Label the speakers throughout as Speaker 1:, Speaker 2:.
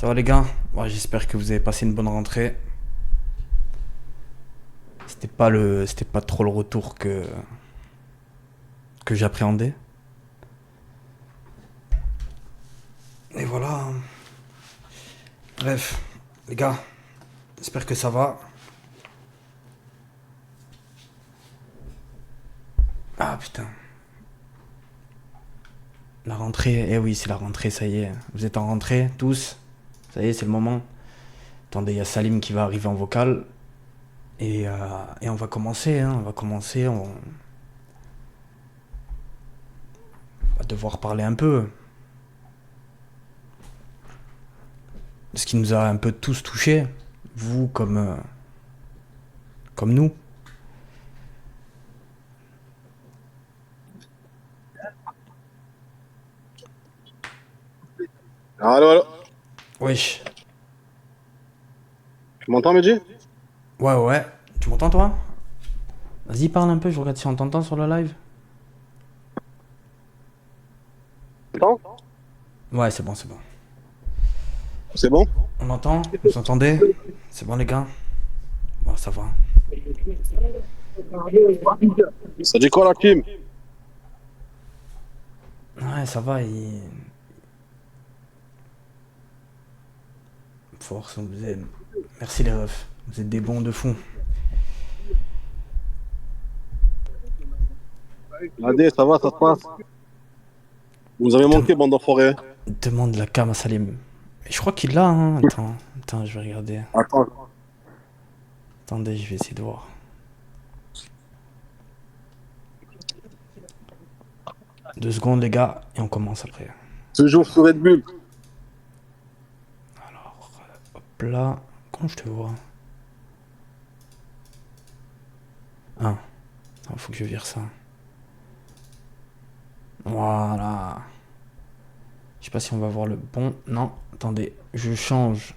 Speaker 1: Ça va les gars? Bon, j'espère que vous avez passé une bonne rentrée. C'était pas trop le retour que j'appréhendais. Et voilà. Bref, les gars, j'espère que ça va. Ah putain. La rentrée, eh oui, c'est la rentrée, ça y est. Vous êtes en rentrée, tous? Ça y est, c'est le moment. Attendez, il y a Salim qui va arriver en vocal. Et on va commencer, hein. On va commencer. On va devoir parler un peu. Ce qui nous a un peu tous touchés. Vous comme nous.
Speaker 2: Allô, allô.
Speaker 1: Wesh.
Speaker 2: Tu m'entends, Mehdi?
Speaker 1: Ouais, ouais. Tu m'entends toi? Vas-y, parle un peu, je regarde si on t'entend sur le live.
Speaker 2: Tu m'entends?
Speaker 1: Ouais, c'est bon, c'est bon.
Speaker 2: C'est bon?
Speaker 1: On m'entend? Vous entendez? C'est bon les gars? Bon, ça va.
Speaker 2: Ça dit quoi, la team?
Speaker 1: Ouais, ça va. Force, vous êtes... Merci les refs. Vous êtes des bons de fou.
Speaker 2: Adé, ça va, ça se passe? Vous nous avez manqué, bande d'enfoirés.
Speaker 1: Demande la cam à Salim. Je crois qu'il l'a, hein. Attends, je vais regarder.
Speaker 2: Attends.
Speaker 1: Attendez, je vais essayer de voir. Deux secondes les gars, et on commence après.
Speaker 2: Toujours sur Red Bull.
Speaker 1: Hop là. Comment je te vois? Ah. Il faut que je vire ça. Voilà. Je sais pas si on va voir le bon. Non, attendez. Je change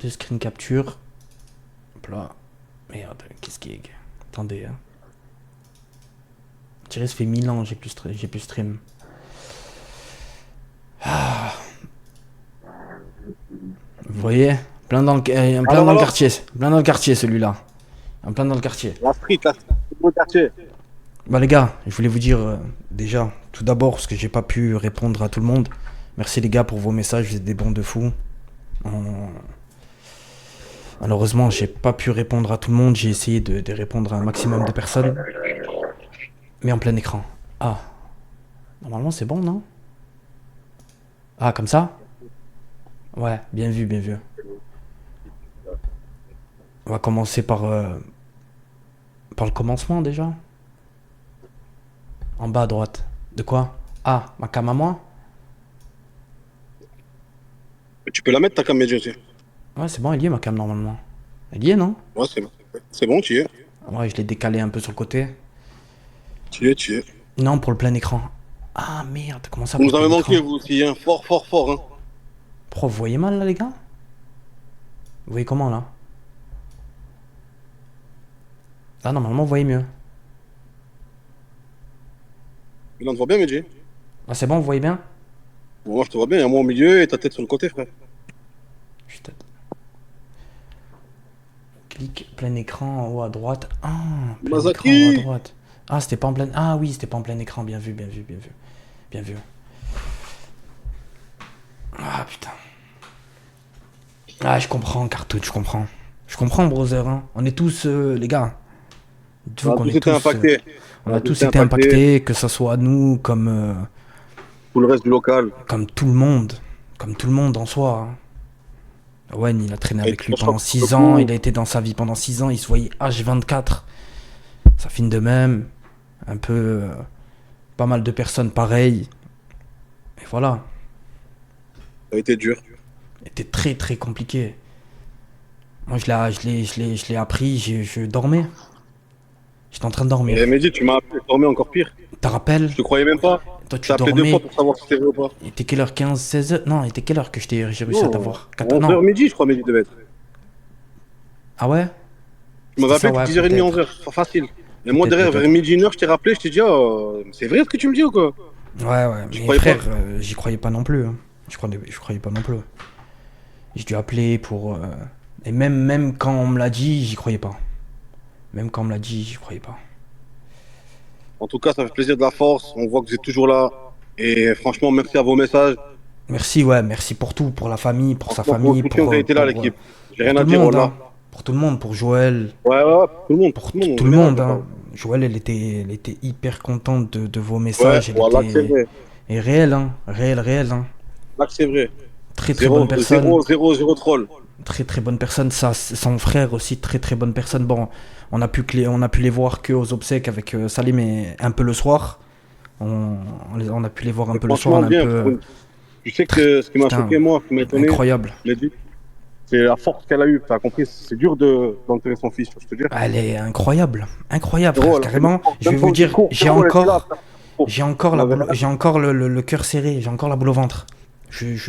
Speaker 1: de screen capture. Hop là. Merde, qu'est-ce qui est... Attendez. Hein. Je dirais ça fait 1000 ans j'ai plus stream. Ah. Vous voyez? Plein dans le quartier. Plein dans le quartier celui-là. En plein dans le quartier.
Speaker 2: La street, le quartier.
Speaker 1: Bah les gars, je voulais vous dire déjà, tout d'abord, parce que j'ai pas pu répondre à tout le monde. Merci les gars pour vos messages, vous êtes des bons de fous. Malheureusement, j'ai pas pu répondre à tout le monde, j'ai essayé de répondre à un maximum de personnes. Mais en plein écran. Ah. Normalement c'est bon, non? Ah, comme ça? Ouais, bien vu, bien vu. On va commencer par le commencement déjà. En bas à droite. De quoi? Ah, ma cam à moi?
Speaker 2: Tu peux la mettre, ta cam, Mehdi, aussi.
Speaker 1: Ouais, c'est bon, elle y est ma cam normalement. Elle y est, non?
Speaker 2: Ouais, c'est bon. C'est bon, tu y es.
Speaker 1: Ouais, je l'ai décalé un peu sur le côté.
Speaker 2: Tu y es, tu y es.
Speaker 1: Non, pour le plein écran. Ah merde, comment ça
Speaker 2: Vous
Speaker 1: pour
Speaker 2: nous
Speaker 1: le
Speaker 2: avez
Speaker 1: plein
Speaker 2: manqué,
Speaker 1: écran?
Speaker 2: vous aussi, hein. Fort, fort, fort, hein.
Speaker 1: Pourquoi vous voyez mal là, les gars? Vous voyez comment là? Là, normalement, vous voyez mieux.
Speaker 2: Il en te voit bien, Mehdi.
Speaker 1: Là, c'est bon, vous voyez bien?
Speaker 2: Bon, moi, je te vois bien. Il y a moi au milieu et ta tête sur le côté, frère.
Speaker 1: Putain. Clique plein écran en haut à droite. Ah, plein écran en haut à
Speaker 2: Mazaki!
Speaker 1: droite. Ah, c'était pas en plein... Ah oui, c'était pas en plein écran. Bien vu, bien vu, bien vu. Bien vu. Ah, putain. Ah, je comprends, Cartoon, je comprends. Je comprends, brother. Hein. On est tous, les gars.
Speaker 2: On
Speaker 1: Dites-vous
Speaker 2: a
Speaker 1: qu'on
Speaker 2: tous
Speaker 1: est
Speaker 2: été
Speaker 1: tous...
Speaker 2: impactés.
Speaker 1: on a tous été impactés, que ça soit nous,
Speaker 2: Tout le reste du local.
Speaker 1: comme tout le monde. Comme tout le monde en soi. Hein. Owen, il a traîné
Speaker 2: Et
Speaker 1: avec lui
Speaker 2: je crois
Speaker 1: pendant
Speaker 2: que
Speaker 1: 6 ans. Il a été dans sa vie pendant 6 ans. Il se voyait H24. Ça finit de même. Un peu... pas mal de personnes pareilles. Et voilà.
Speaker 2: ça a été dur.
Speaker 1: C'était très très compliqué. Moi, je l'ai appris, je dormais. J'étais en train de dormir.
Speaker 2: Et Mehdi, tu m'as appelé, dormir encore pire.
Speaker 1: T'as rappelles?
Speaker 2: Je te croyais même pas.
Speaker 1: Toi,
Speaker 2: Je
Speaker 1: tu
Speaker 2: t'ai appelé 2 fois
Speaker 1: dormais.
Speaker 2: pour savoir si c'était vrai ou pas.
Speaker 1: Il était quelle heure? 15, 16 heures? Non, il était quelle heure que j'ai réussi à
Speaker 2: Non,
Speaker 1: t'avoir?
Speaker 2: 11h
Speaker 1: Non.
Speaker 2: midi, je crois, Mehdi devait être.
Speaker 1: Ah ouais?
Speaker 2: Tu m'avais
Speaker 1: C'était
Speaker 2: appelé
Speaker 1: ça,
Speaker 2: pour
Speaker 1: ouais,
Speaker 2: 10h30,
Speaker 1: peut-être.
Speaker 2: 11h, facile. Et moi, derrière, vers
Speaker 1: Peut-être.
Speaker 2: midi, 1h, je t'ai rappelé, je t'ai dit, oh, c'est vrai ce que tu me dis ou quoi?
Speaker 1: Ouais,
Speaker 2: Je
Speaker 1: mais
Speaker 2: croyais pas.
Speaker 1: frère, j'y croyais pas non plus. Hein. Je croyais pas non plus. J'ai dû appeler pour... Et même quand on me l'a dit, j'y croyais pas. Même quand on me l'a dit, j'y croyais pas.
Speaker 2: En tout cas, ça fait plaisir de la force. On voit que vous êtes toujours là. Et franchement, merci à vos messages.
Speaker 1: Merci, ouais, merci pour tout, pour la famille, pour sa
Speaker 2: Franchement, pour le
Speaker 1: famille,
Speaker 2: soutien, vous avez été là, l'équipe. J'ai
Speaker 1: pour
Speaker 2: rien
Speaker 1: tout
Speaker 2: à
Speaker 1: le
Speaker 2: dire,
Speaker 1: monde, hein.
Speaker 2: voilà.
Speaker 1: Pour tout le monde, pour Joël,
Speaker 2: Ouais, ouais, ouais, tout le monde,
Speaker 1: pour
Speaker 2: tout le monde, on
Speaker 1: tout
Speaker 2: est
Speaker 1: le
Speaker 2: bien là,
Speaker 1: monde,
Speaker 2: papa.
Speaker 1: hein. Joël, elle était hyper contente de vos
Speaker 2: Ouais,
Speaker 1: messages. Elle
Speaker 2: voilà que c'est
Speaker 1: était...
Speaker 2: vrai.
Speaker 1: Et réel, hein. Réel, hein.
Speaker 2: Là que c'est vrai.
Speaker 1: Très très bonne
Speaker 2: Zéro,
Speaker 1: personne.
Speaker 2: zéro, zéro, zéro troll.
Speaker 1: Très très bonne personne. Ça, son frère aussi, très très bonne personne. Bon, on a pu les voir que aux obsèques avec Salim et un peu le soir. On a pu les voir un
Speaker 2: Et
Speaker 1: peu le soir,
Speaker 2: franchement,
Speaker 1: on a un
Speaker 2: bien.
Speaker 1: peu...
Speaker 2: Tu sais que ce qui m'a
Speaker 1: Putain,
Speaker 2: choqué, moi, ce qui m'a étonné,
Speaker 1: incroyable.
Speaker 2: je l'ai dit, c'est la force qu'elle a eue. T'as compris? C'est dur d'enterrer son fils, je te dire.
Speaker 1: Elle est incroyable. Incroyable,
Speaker 2: Frérot,
Speaker 1: frère.
Speaker 2: elle a fait le
Speaker 1: Carrément,
Speaker 2: sport.
Speaker 1: je vais
Speaker 2: Même
Speaker 1: vous
Speaker 2: pas au
Speaker 1: dire,
Speaker 2: discours, frérot, elle était là. Frérot. On avait rien.
Speaker 1: j'ai encore le cœur serré, j'ai encore la boule au ventre.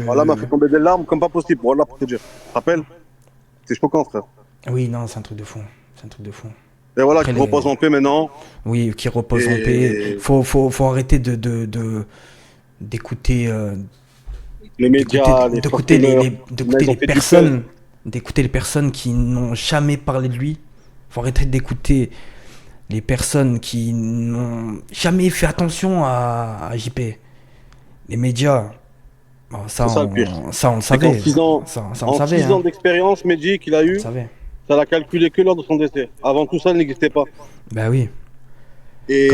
Speaker 2: Voilà, m'a fait tomber des larmes comme pas possible. Voilà, pour te dire. Tu te rappelles? C'est choquant, frère.
Speaker 1: Oui, non, c'est un truc de fou. C'est un truc de fou.
Speaker 2: Et voilà,
Speaker 1: Après,
Speaker 2: qui repose en paix maintenant.
Speaker 1: oui, qui repose en paix.
Speaker 2: Et
Speaker 1: Faut arrêter d'écouter
Speaker 2: les médias, les forceurs,
Speaker 1: d'écouter
Speaker 2: ils ont
Speaker 1: les
Speaker 2: fait du
Speaker 1: personnes, d'écouter les personnes qui n'ont jamais parlé de lui. Faut arrêter d'écouter les personnes qui n'ont jamais fait attention à JP. Les médias, bon,
Speaker 2: C'est ça le pire.
Speaker 1: ça on le
Speaker 2: C'est qu'en
Speaker 1: savait.
Speaker 2: 6 ans,
Speaker 1: Ça on le
Speaker 2: en
Speaker 1: savait,
Speaker 2: 6 ans
Speaker 1: hein.
Speaker 2: d'expérience, Mehdi, qu'il a
Speaker 1: On le
Speaker 2: eu,
Speaker 1: savait.
Speaker 2: ça l'a calculé que lors de son décès. Avant tout ça, il n'existait pas.
Speaker 1: Bah oui. Et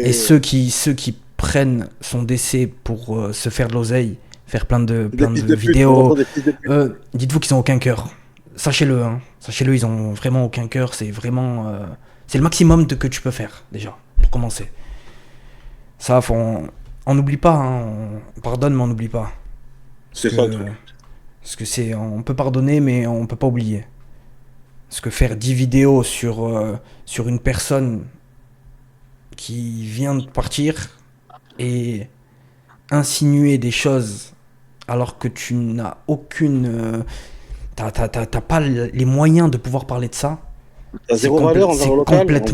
Speaker 2: Et
Speaker 1: ceux qui prennent son décès pour se faire de l'oseille, faire plein
Speaker 2: c'est des
Speaker 1: de
Speaker 2: fils de pute, on
Speaker 1: vidéos,
Speaker 2: entend des fils de pute.
Speaker 1: dites-vous qu'ils ont aucun cœur. Sachez-le, hein. Sachez-le, ils ont vraiment aucun cœur. C'est vraiment, c'est le maximum que tu peux faire déjà pour commencer. Ça, on n'oublie pas, hein. On pardonne, mais on n'oublie pas.
Speaker 2: C'est ça le truc.
Speaker 1: Parce que c'est, on peut pardonner, mais on peut pas oublier. Parce que faire 10 vidéos sur une personne qui vient de partir et insinuer des choses alors que tu n'as aucune... t'as pas les moyens de pouvoir parler de ça.
Speaker 2: T'as zéro valeur envers le local, envers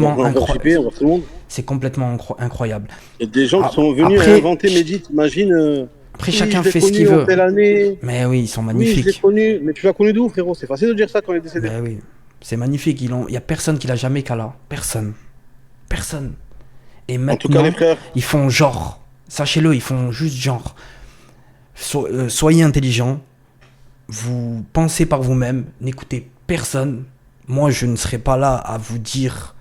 Speaker 2: JP, envers tout le monde.
Speaker 1: C'est complètement incroyable.
Speaker 2: Il y a des gens
Speaker 1: Ah,
Speaker 2: qui sont venus
Speaker 1: après-
Speaker 2: inventer Mehdi, t'imagines
Speaker 1: Après,
Speaker 2: oui,
Speaker 1: chacun
Speaker 2: je l'ai
Speaker 1: fait ce
Speaker 2: connu
Speaker 1: qu'il
Speaker 2: en
Speaker 1: veut.
Speaker 2: telle année.
Speaker 1: Mais oui, ils sont
Speaker 2: Oui, je l'ai
Speaker 1: magnifiques.
Speaker 2: connu. Mais tu l'as connu d'où, frérot? C'est facile de dire ça quand il est décédé.
Speaker 1: Ben oui, c'est magnifique. Il y a personne qui l'a jamais cala. Personne. Personne. Et
Speaker 2: En tout cas,
Speaker 1: maintenant,
Speaker 2: les frères,
Speaker 1: ils font genre. Sachez-le, ils font juste genre. Soyez intelligents. Vous pensez par vous-même. N'écoutez personne. Moi, je ne serai pas là à vous dire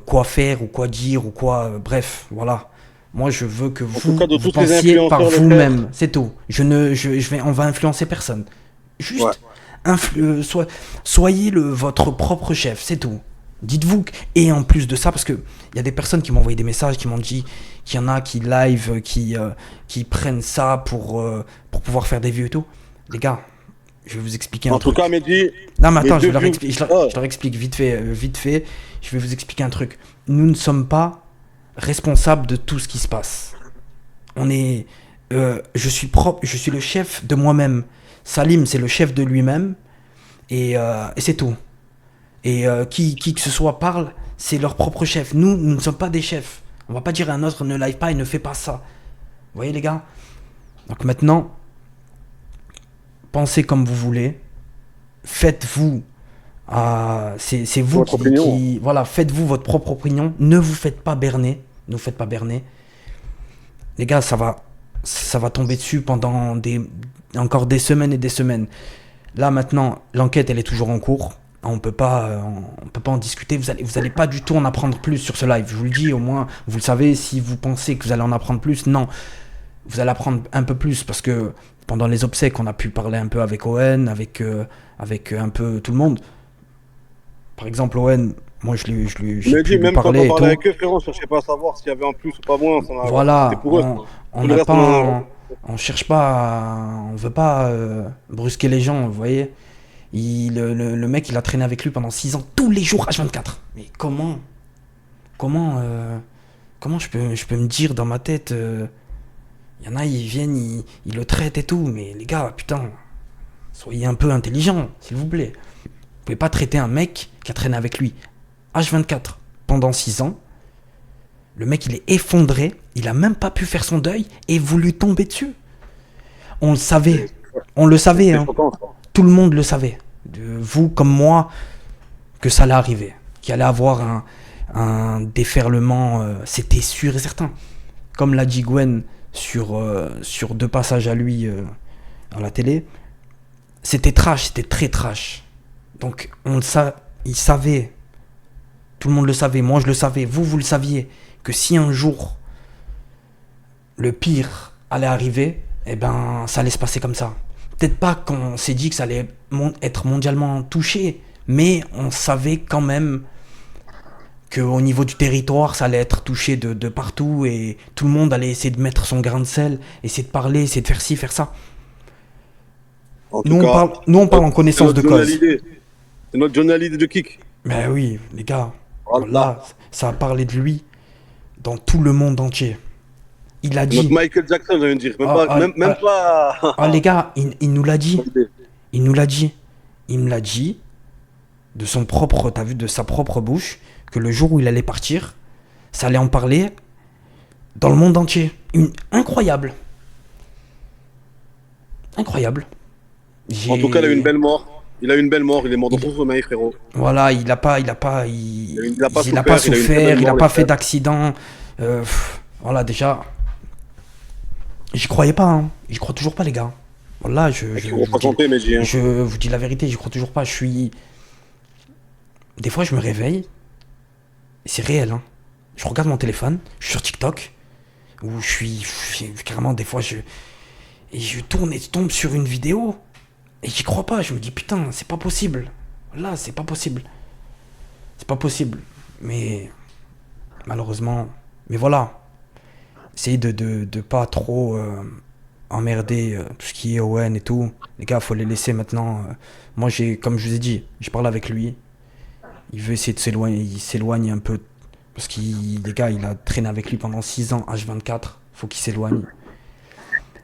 Speaker 1: quoi faire ou quoi dire ou quoi. Bref, voilà. Moi, je veux que
Speaker 2: en
Speaker 1: vous,
Speaker 2: tout cas, de
Speaker 1: vous
Speaker 2: tous les
Speaker 1: pensiez par
Speaker 2: influenceurs, les
Speaker 1: vous-même. C'est tout. On va influencer personne. Juste,
Speaker 2: Ouais.
Speaker 1: soyez votre propre chef, c'est tout. Dites-vous et en plus de ça, parce que il y a des personnes qui m'ont envoyé des messages, qui m'ont dit qu'il y en a qui live, qui prennent ça pour pouvoir faire des vues et tout. Les gars, je vais vous expliquer un
Speaker 2: En tout
Speaker 1: truc.
Speaker 2: cas, Mehdi,
Speaker 1: Non, mais attends,
Speaker 2: les
Speaker 1: je
Speaker 2: deux
Speaker 1: leur,
Speaker 2: vues-
Speaker 1: je leur explique vite fait. Je vais vous expliquer un truc. Nous ne sommes pas responsables de tout ce qui se passe. Je suis le chef de moi-même. Salim, c'est le chef de lui-même. Et c'est tout. Et qui que ce soit parle, c'est leur propre chef. Nous ne sommes pas des chefs. On va pas dire à un autre ne live pas et ne fais pas ça. Vous voyez les gars? Donc maintenant, pensez comme vous voulez. Faites-vous. C'est vous
Speaker 2: Votre opinion.
Speaker 1: voilà, faites-vous votre propre opinion. Ne vous faites pas berner. Ne vous faites pas berner. Les gars, ça va tomber dessus pendant encore des semaines et des semaines. Là maintenant, l'enquête elle est toujours en cours. On peut pas en discuter. Vous allez pas du tout en apprendre plus sur ce live. Je vous le dis, au moins vous le savez. Si vous pensez que vous allez en apprendre plus, non, vous allez apprendre un peu plus parce que pendant les obsèques, on a pu parler un peu avec Owen, avec un peu tout le monde. Par exemple, Owen, moi j'ai pu
Speaker 2: Mehdi,
Speaker 1: lui
Speaker 2: même quand
Speaker 1: parler
Speaker 2: on
Speaker 1: et
Speaker 2: parlait
Speaker 1: tout.
Speaker 2: avec eux, frérot, on cherchait pas à savoir s'il y avait un plus ou pas moins.
Speaker 1: Voilà,
Speaker 2: C'était pour eux.
Speaker 1: on
Speaker 2: Tout le
Speaker 1: n'a
Speaker 2: reste,
Speaker 1: pas, on cherche pas, on veut pas brusquer les gens, vous voyez. Le mec, il a traîné avec lui pendant 6 ans, tous les jours H24. Mais comment je peux me dire dans ma tête, il y en a, ils viennent, ils le traitent et tout, mais les gars, putain, soyez un peu intelligents, s'il vous plaît. Vous pouvez pas traiter un mec qui a traîné avec lui H24 pendant 6 ans. Le mec, il est effondré, il a même pas pu faire son deuil et vous lui tombez dessus. On le savait. On le savait, hein. Tout le monde le savait. Vous comme moi, que ça allait arriver. Qu'il allait avoir un déferlement, c'était sûr et certain. Comme l'a dit Gwen sur 2 passages à lui à la télé, c'était trash, c'était très trash. Donc il savait, tout le monde le savait, moi je le savais, vous le saviez, que si un jour le pire allait arriver, eh ben ça allait se passer comme ça. Peut-être pas qu'on s'est dit que ça allait être mondialement touché, mais on savait quand même qu'au niveau du territoire, ça allait être touché de partout et tout le monde allait essayer de mettre son grain de sel, essayer de parler, essayer de faire ci, faire ça. Nous, on parle en connaissance de cause.
Speaker 2: C'est notre Johnny Hallyday de kick.
Speaker 1: Ben oui, les gars,
Speaker 2: Voilà.
Speaker 1: là, ça a parlé de lui dans tout le monde entier. Il a dit...
Speaker 2: Notre Michael Jackson, je viens de dire. Même pas...
Speaker 1: Ah les gars, il nous l'a dit. Il nous l'a dit. Il me l'a dit de son propre, t'as vu, de sa propre bouche, que le jour où il allait partir, ça allait en parler dans le monde entier. Incroyable. Incroyable.
Speaker 2: En tout cas, il a eu une belle mort. Il a eu une belle mort. Il est mort dans son sommeil, frérot.
Speaker 1: Voilà, il a pas souffert, il a pas fait d'accident. Voilà, déjà, j'y croyais pas. Hein. J'y crois toujours pas, les gars. Voilà, je vous dis la vérité, j'y crois toujours pas. Des fois, je me réveille. C'est réel, hein. Je regarde mon téléphone, je suis sur TikTok, où je suis carrément, des fois, je tourne et je tombe sur une vidéo, et j'y crois pas, je me dis, putain, c'est pas possible. Là, c'est pas possible. C'est pas possible. Mais, malheureusement, mais voilà. Essayez de pas trop emmerder tout ce qui est Owen et tout. Les gars, faut les laisser maintenant. Moi, comme je vous ai dit, je parle avec lui. Il veut essayer de s'éloigner, il s'éloigne un peu. Parce les gars, il a traîné avec lui pendant 6 ans, H24. Faut qu'il s'éloigne.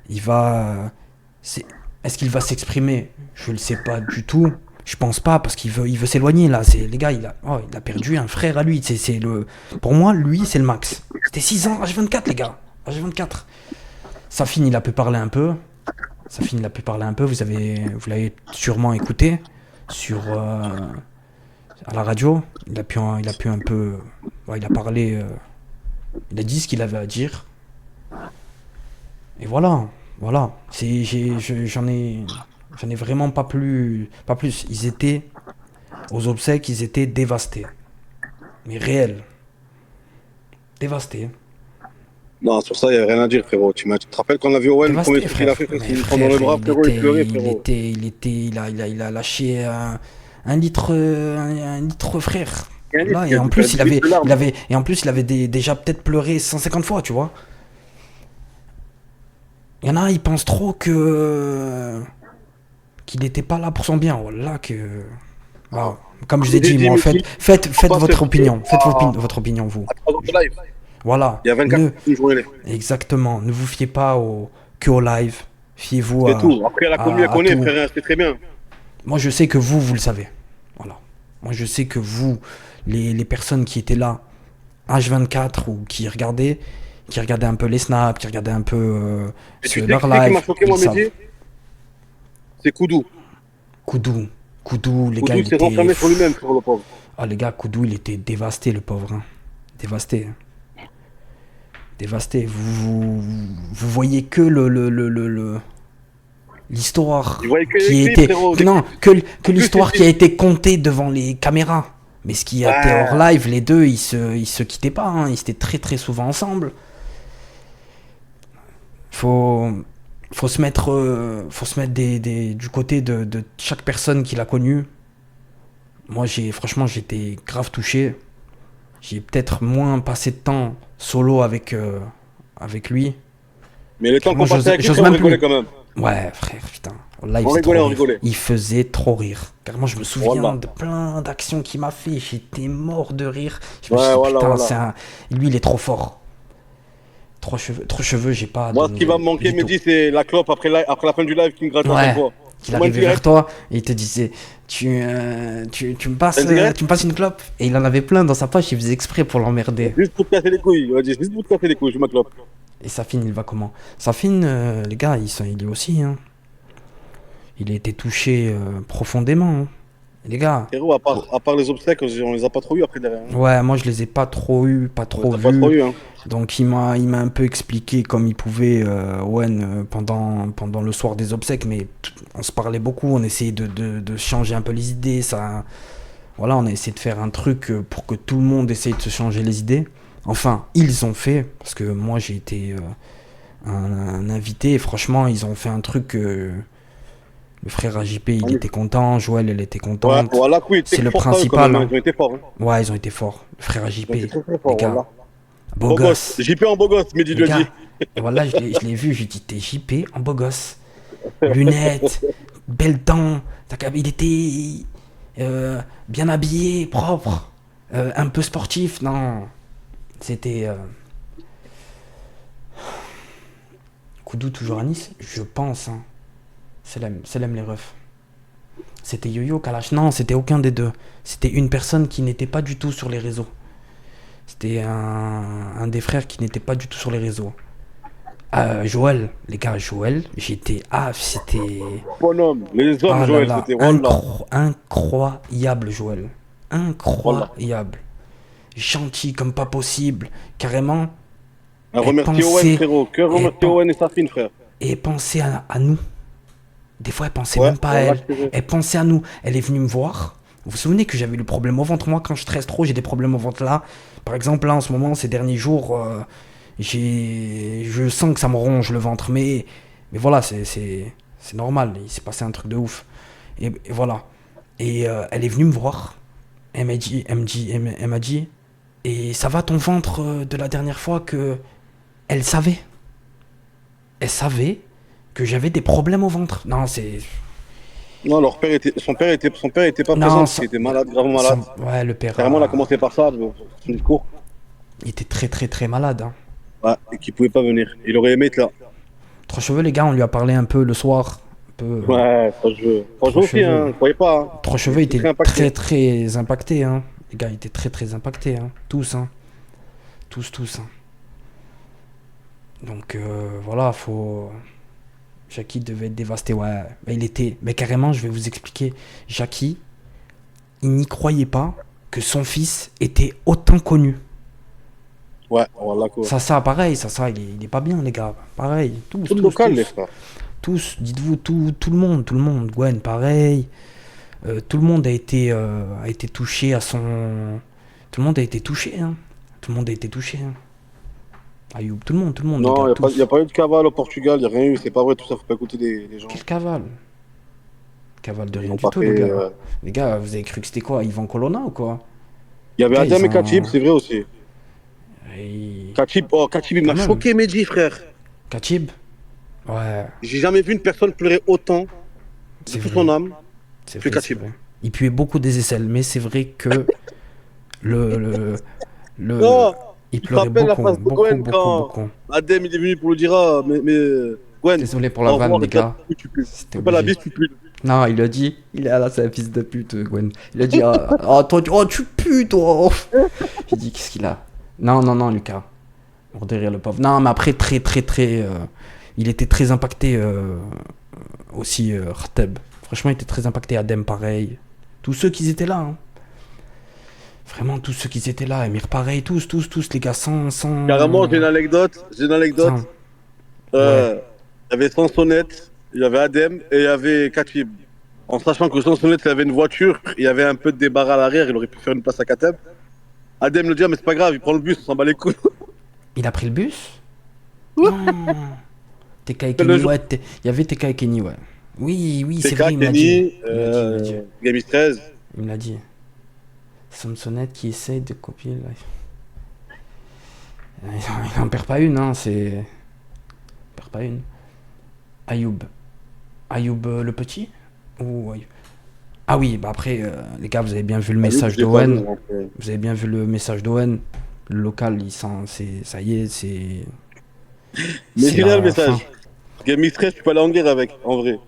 Speaker 1: Il va... Est-ce qu'il va s'exprimer? Je le sais pas du tout. Je pense pas, parce qu'il veut s'éloigner, là. Les gars, il a perdu un frère à lui. Pour moi, lui, c'est le max. C'était 6 ans, H24, les gars. H24. Safin, il a pu parler un peu. Vous l'avez sûrement écouté à la radio. Il a pu un peu... il a parlé... il a dit ce qu'il avait à dire. Et voilà. J'en ai vraiment pas plus. Ils étaient aux obsèques, ils étaient dévastés. Mais réels. Dévastés.
Speaker 2: Non, sur ça, il n'y a rien à dire, frérot. Tu te rappelles quand on a vu Owen, le premier truc qu'il a fait, il prend dans le bras, frérot, il pleurait, frérot.
Speaker 1: Il a lâché un litre, frère. Là, et en plus, il avait déjà peut-être pleuré 150 fois, tu vois. Il y en a, ils pensent trop qu'il n'était pas là pour son bien. Voilà que... Wow. Comme je vous ai dit, moi, faites votre opinion. Faites votre opinion, vous. Voilà.
Speaker 2: Il y a 24 une journée.
Speaker 1: Exactement. Ne vous fiez pas que au live. Fiez-vous à...
Speaker 2: C'est tout. Après, la commune, elle connaît, frère, c'est très bien.
Speaker 1: Moi, je sais que vous le savez. Voilà. Moi, je sais que vous, les personnes qui étaient là, H24 ou qui regardaient un peu les snaps, qui regardaient un peu leur live. Ce qui m'a choqué, moi, Mehdi,
Speaker 2: c'est Koudou.
Speaker 1: Koudou, les gars, il
Speaker 2: s'est renfermé sur lui-même, sur le pauvre.
Speaker 1: Ah, les gars, Koudou, il était dévasté, le pauvre. Hein. Dévasté. Vous voyez que l'histoire qui était... Non, que l'histoire qui a été contée devant les caméras. Mais ce qui a été hors live, les deux, ils se quittaient pas. Hein. Ils étaient très très souvent ensemble. Faut se mettre du côté de chaque personne qui l'a connu. Moi, franchement, j'étais grave touché. J'ai peut-être moins passé de temps solo avec lui.
Speaker 2: Mais le temps qu'on passait avec lui, on rigolait quand même.
Speaker 1: Ouais, frère, putain. Là,
Speaker 2: on rigolait.
Speaker 1: Il faisait trop rire. Carrément, je me souviens de plein d'actions qu'il m'a fait. J'étais mort de rire. Je me suis dit, putain, lui, il est trop fort. Trop cheveux, j'ai pas...
Speaker 2: Moi, ce qui va me manquer, Mehdi, c'est la clope après la fin du live qui me gratte à chaque fois.
Speaker 1: Il arrivait vers toi et il te disait tu me passes une clope. Et il en avait plein dans sa poche, il faisait exprès pour l'emmerder.
Speaker 2: Juste pour te casser les couilles, je ma clope.
Speaker 1: Et Safin, il va comment? Safin, les gars, il est aussi, hein. Il a été touché profondément, hein. Les gars.
Speaker 2: Frérot, à part les obstacles, on les a pas trop eu après derrière. Hein.
Speaker 1: Ouais, moi je les ai pas trop eu, pas
Speaker 2: On les
Speaker 1: trop
Speaker 2: a pas trop
Speaker 1: vus.
Speaker 2: eu, hein.
Speaker 1: Donc il m'a un peu expliqué comme il pouvait, Owen, pendant le soir des obsèques, mais on se parlait beaucoup, on essayait de changer un peu les idées, ça, voilà, on a essayé de faire un truc pour que tout le monde essaye de se changer les idées. Enfin, ils ont fait, parce que moi j'ai été un invité, et franchement, ils ont fait un truc. Le frère AJP, il était content, Joël, elle était
Speaker 2: Ouais,
Speaker 1: contente.
Speaker 2: voilà, oui,
Speaker 1: C'est le
Speaker 2: fort ça, eux, quand
Speaker 1: principal,
Speaker 2: même, hein.
Speaker 1: hein.
Speaker 2: Ils ont été forts. Hein.
Speaker 1: Ouais, ils ont été forts. Le frère
Speaker 2: Ils ont été
Speaker 1: AJP,
Speaker 2: très très
Speaker 1: les
Speaker 2: forts,
Speaker 1: gars,
Speaker 2: voilà.
Speaker 1: beau
Speaker 2: Beau gosse.
Speaker 1: gosse.
Speaker 2: JP en beau gosse, Mehdi
Speaker 1: Les
Speaker 2: le dit.
Speaker 1: gars, et voilà, je l'ai vu, j'ai dit, t'es JP en beau gosse. Lunettes, belle dent, il était bien habillé, propre, un peu sportif, non. C'était... Koudou toujours à Nice, je pense, hein. Selem les refs. C'était Yo-Yo, Kalash. Non, c'était aucun des deux. C'était une personne qui n'était pas du tout sur les réseaux. C'était un des frères qui n'était pas du tout sur les réseaux. Joël, les gars, Joël, j'étais... Ah, c'était...
Speaker 2: Bonhomme, les hommes,
Speaker 1: Ah là
Speaker 2: Joël,
Speaker 1: là,
Speaker 2: c'était voilà.
Speaker 1: incroyable, Joël.
Speaker 2: Voilà.
Speaker 1: Incroyable. Gentil comme pas possible. Carrément,
Speaker 2: Un
Speaker 1: elle
Speaker 2: remercie Owen,
Speaker 1: pensait...
Speaker 2: frérot. Que
Speaker 1: Elle,
Speaker 2: remercier Owen et Safin, frère.
Speaker 1: et pensait à nous. Des fois, elle pensait
Speaker 2: Ouais,
Speaker 1: même pas à
Speaker 2: voilà,
Speaker 1: elle.
Speaker 2: je te jure.
Speaker 1: Elle pensait à nous. Elle est venue me voir. Vous vous souvenez que j'avais le problème au ventre? Moi, quand je stresse trop, j'ai des problèmes au ventre là. Par exemple, là, en ce moment, ces derniers jours, je sens que ça me ronge le ventre. Mais voilà, c'est normal. Il s'est passé un truc de ouf. Et voilà. Et elle est venue me voir. Elle m'a dit, et ça va ton ventre de la dernière fois que... Elle savait. Elle savait que j'avais des problèmes au ventre. Non, c'est...
Speaker 2: Non, son père était pas présent
Speaker 1: Non,
Speaker 2: parce qu'il était malade, gravement malade.
Speaker 1: ouais, le père
Speaker 2: Carrément, on a commencé par ça, son discours.
Speaker 1: il était très très très malade, hein.
Speaker 2: Ouais, et qu'il pouvait pas venir. Il aurait aimé être là.
Speaker 1: Trois cheveux, les gars, on lui a parlé un peu le soir. Un peu,
Speaker 2: Ouais, franchement. Franchement aussi,
Speaker 1: cheveux.
Speaker 2: hein, croyez pas. Hein.
Speaker 1: Trois
Speaker 2: Il
Speaker 1: cheveux
Speaker 2: était
Speaker 1: était
Speaker 2: très impacté.
Speaker 1: très très impacté, hein. Les gars étaient très très impactés, hein. Tous, hein. Tous, hein. Donc voilà, faut... Jackie devait être dévasté, ouais. Mais il était... Mais carrément, je vais vous expliquer. Jackie, il n'y croyait pas que son fils était autant connu.
Speaker 2: Ouais, voilà quoi.
Speaker 1: Ça, pareil, il est pas bien, les gars. Pareil,
Speaker 2: Tout local, les frères.
Speaker 1: tous, dites-vous, tout le monde. Gwen, pareil. Tout le monde a été touché à son... Tout le monde a été touché, hein. Tout le monde a été touché, hein. Ayoub, tout le monde, les
Speaker 2: Non,
Speaker 1: gars,
Speaker 2: il
Speaker 1: tous.
Speaker 2: n'y a pas eu de cavale au Portugal, il n'y a rien eu. C'est pas vrai, tout ça, faut pas écouter les gens.
Speaker 1: Quelle cavale? Cavale de
Speaker 2: Ils
Speaker 1: rien
Speaker 2: ont
Speaker 1: du
Speaker 2: pas
Speaker 1: tout,
Speaker 2: fait.
Speaker 1: les gars. Les gars, vous avez cru que c'était quoi? Yvan Colonna ou quoi?
Speaker 2: Il y avait
Speaker 1: Les gars,
Speaker 2: Adam
Speaker 1: ils
Speaker 2: et Khatib,
Speaker 1: ont...
Speaker 2: c'est vrai aussi.
Speaker 1: Ils-
Speaker 2: Khatib, il
Speaker 1: Quand
Speaker 2: m'a
Speaker 1: même.
Speaker 2: choqué, Mehdi, frère.
Speaker 1: Khatib? Ouais,
Speaker 2: J'ai jamais vu une personne pleurer autant de
Speaker 1: c'est
Speaker 2: toute
Speaker 1: vrai.
Speaker 2: son âme
Speaker 1: C'est
Speaker 2: que
Speaker 1: vrai, c'est
Speaker 2: Khatib.
Speaker 1: vrai. Il puait beaucoup des aisselles, mais c'est vrai que le, le, le,
Speaker 2: Non,
Speaker 1: il
Speaker 2: tu te
Speaker 1: pleurait
Speaker 2: rappelles la
Speaker 1: beaucoup,
Speaker 2: face de
Speaker 1: beaucoup,
Speaker 2: Gwen
Speaker 1: beaucoup,
Speaker 2: quand
Speaker 1: beaucoup.
Speaker 2: Adem il est venu pour lui dire ah, mais Gwen,
Speaker 1: Désolé pour la
Speaker 2: au
Speaker 1: vanne,
Speaker 2: revoir,
Speaker 1: les gars.
Speaker 2: tu pues.
Speaker 1: C'était
Speaker 2: Fais pas la
Speaker 1: obligé.
Speaker 2: bise, tu pues.
Speaker 1: Non, il a dit, il est là, c'est un fils de pute, Gwen. Il a dit, toi, tu pues, toi. J'ai dit, qu'est-ce qu'il a? Non, Lucas. Pour derrière le pauvre. Non, mais après, très, très, très. Il était très impacté aussi, Khateb. Franchement, il était très impacté. Adem, pareil. Tous ceux qui étaient là, hein. Vraiment, tous ceux qui étaient là. Emir, pareil. Tous, les gars, sans...
Speaker 2: Carrément, j'ai une anecdote.
Speaker 1: sans- Ouais.
Speaker 2: Il y avait Sansonnette, il y avait Adem et il y avait Khatib. En sachant que Sansonnette, il avait une voiture, il y avait un peu de débarras à l'arrière, il aurait pu faire une place à Khatib. Adem le dit, ah, mais c'est pas grave, il prend le bus, on s'en bat les couilles.
Speaker 1: Il a pris le bus? Non. TK et
Speaker 2: Le
Speaker 1: Kenny,
Speaker 2: jour-
Speaker 1: ouais. Il y avait TK et Kenny, ouais. Oui, c'est
Speaker 2: TK,
Speaker 1: vrai, il me l'a dit.
Speaker 2: Kenny,
Speaker 1: Il me l'a dit.
Speaker 2: Gamis 13.
Speaker 1: Il me l'a dit. Samsonette qui essaye de copier le live. Il en perd pas une, hein, c'est... Il perd pas une. Ayoub. Ayoub le petit? Ou Ayoub... Ah oui, bah après, les gars, vous avez bien vu le message d'Owen. Vous avez bien vu le message d'Owen. Le local, il sent... Ça y est, c'est...
Speaker 2: Mais
Speaker 1: c'est
Speaker 2: j'ai
Speaker 1: la
Speaker 2: le message.
Speaker 1: fin.
Speaker 2: Gamis 13, tu peux aller en guerre avec, en vrai.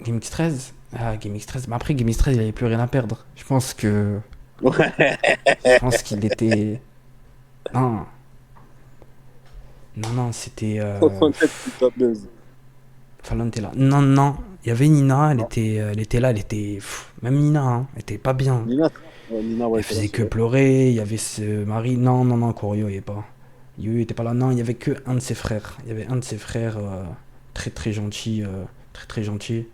Speaker 1: Game X13? Ah, Game X13. Mais après, Game X13, il avait plus rien à perdre. Je pense qu'il était... Non. Non, non, c'était
Speaker 2: 167, putain de baise.
Speaker 1: Falantella. Non, non, il y avait Nina, elle était là, elle était. Même Nina, hein, elle était pas bien.
Speaker 2: Nina, ouais, Nina, ouais,
Speaker 1: Elle
Speaker 2: était là,
Speaker 1: faisait
Speaker 2: c'est
Speaker 1: que
Speaker 2: vrai.
Speaker 1: pleurer, il y avait ce mari. Non, non, non, Corio, il est pas. Il était pas là. Non, il y avait que un de ses frères. Il y avait un de ses frères très très gentil. Très très gentil.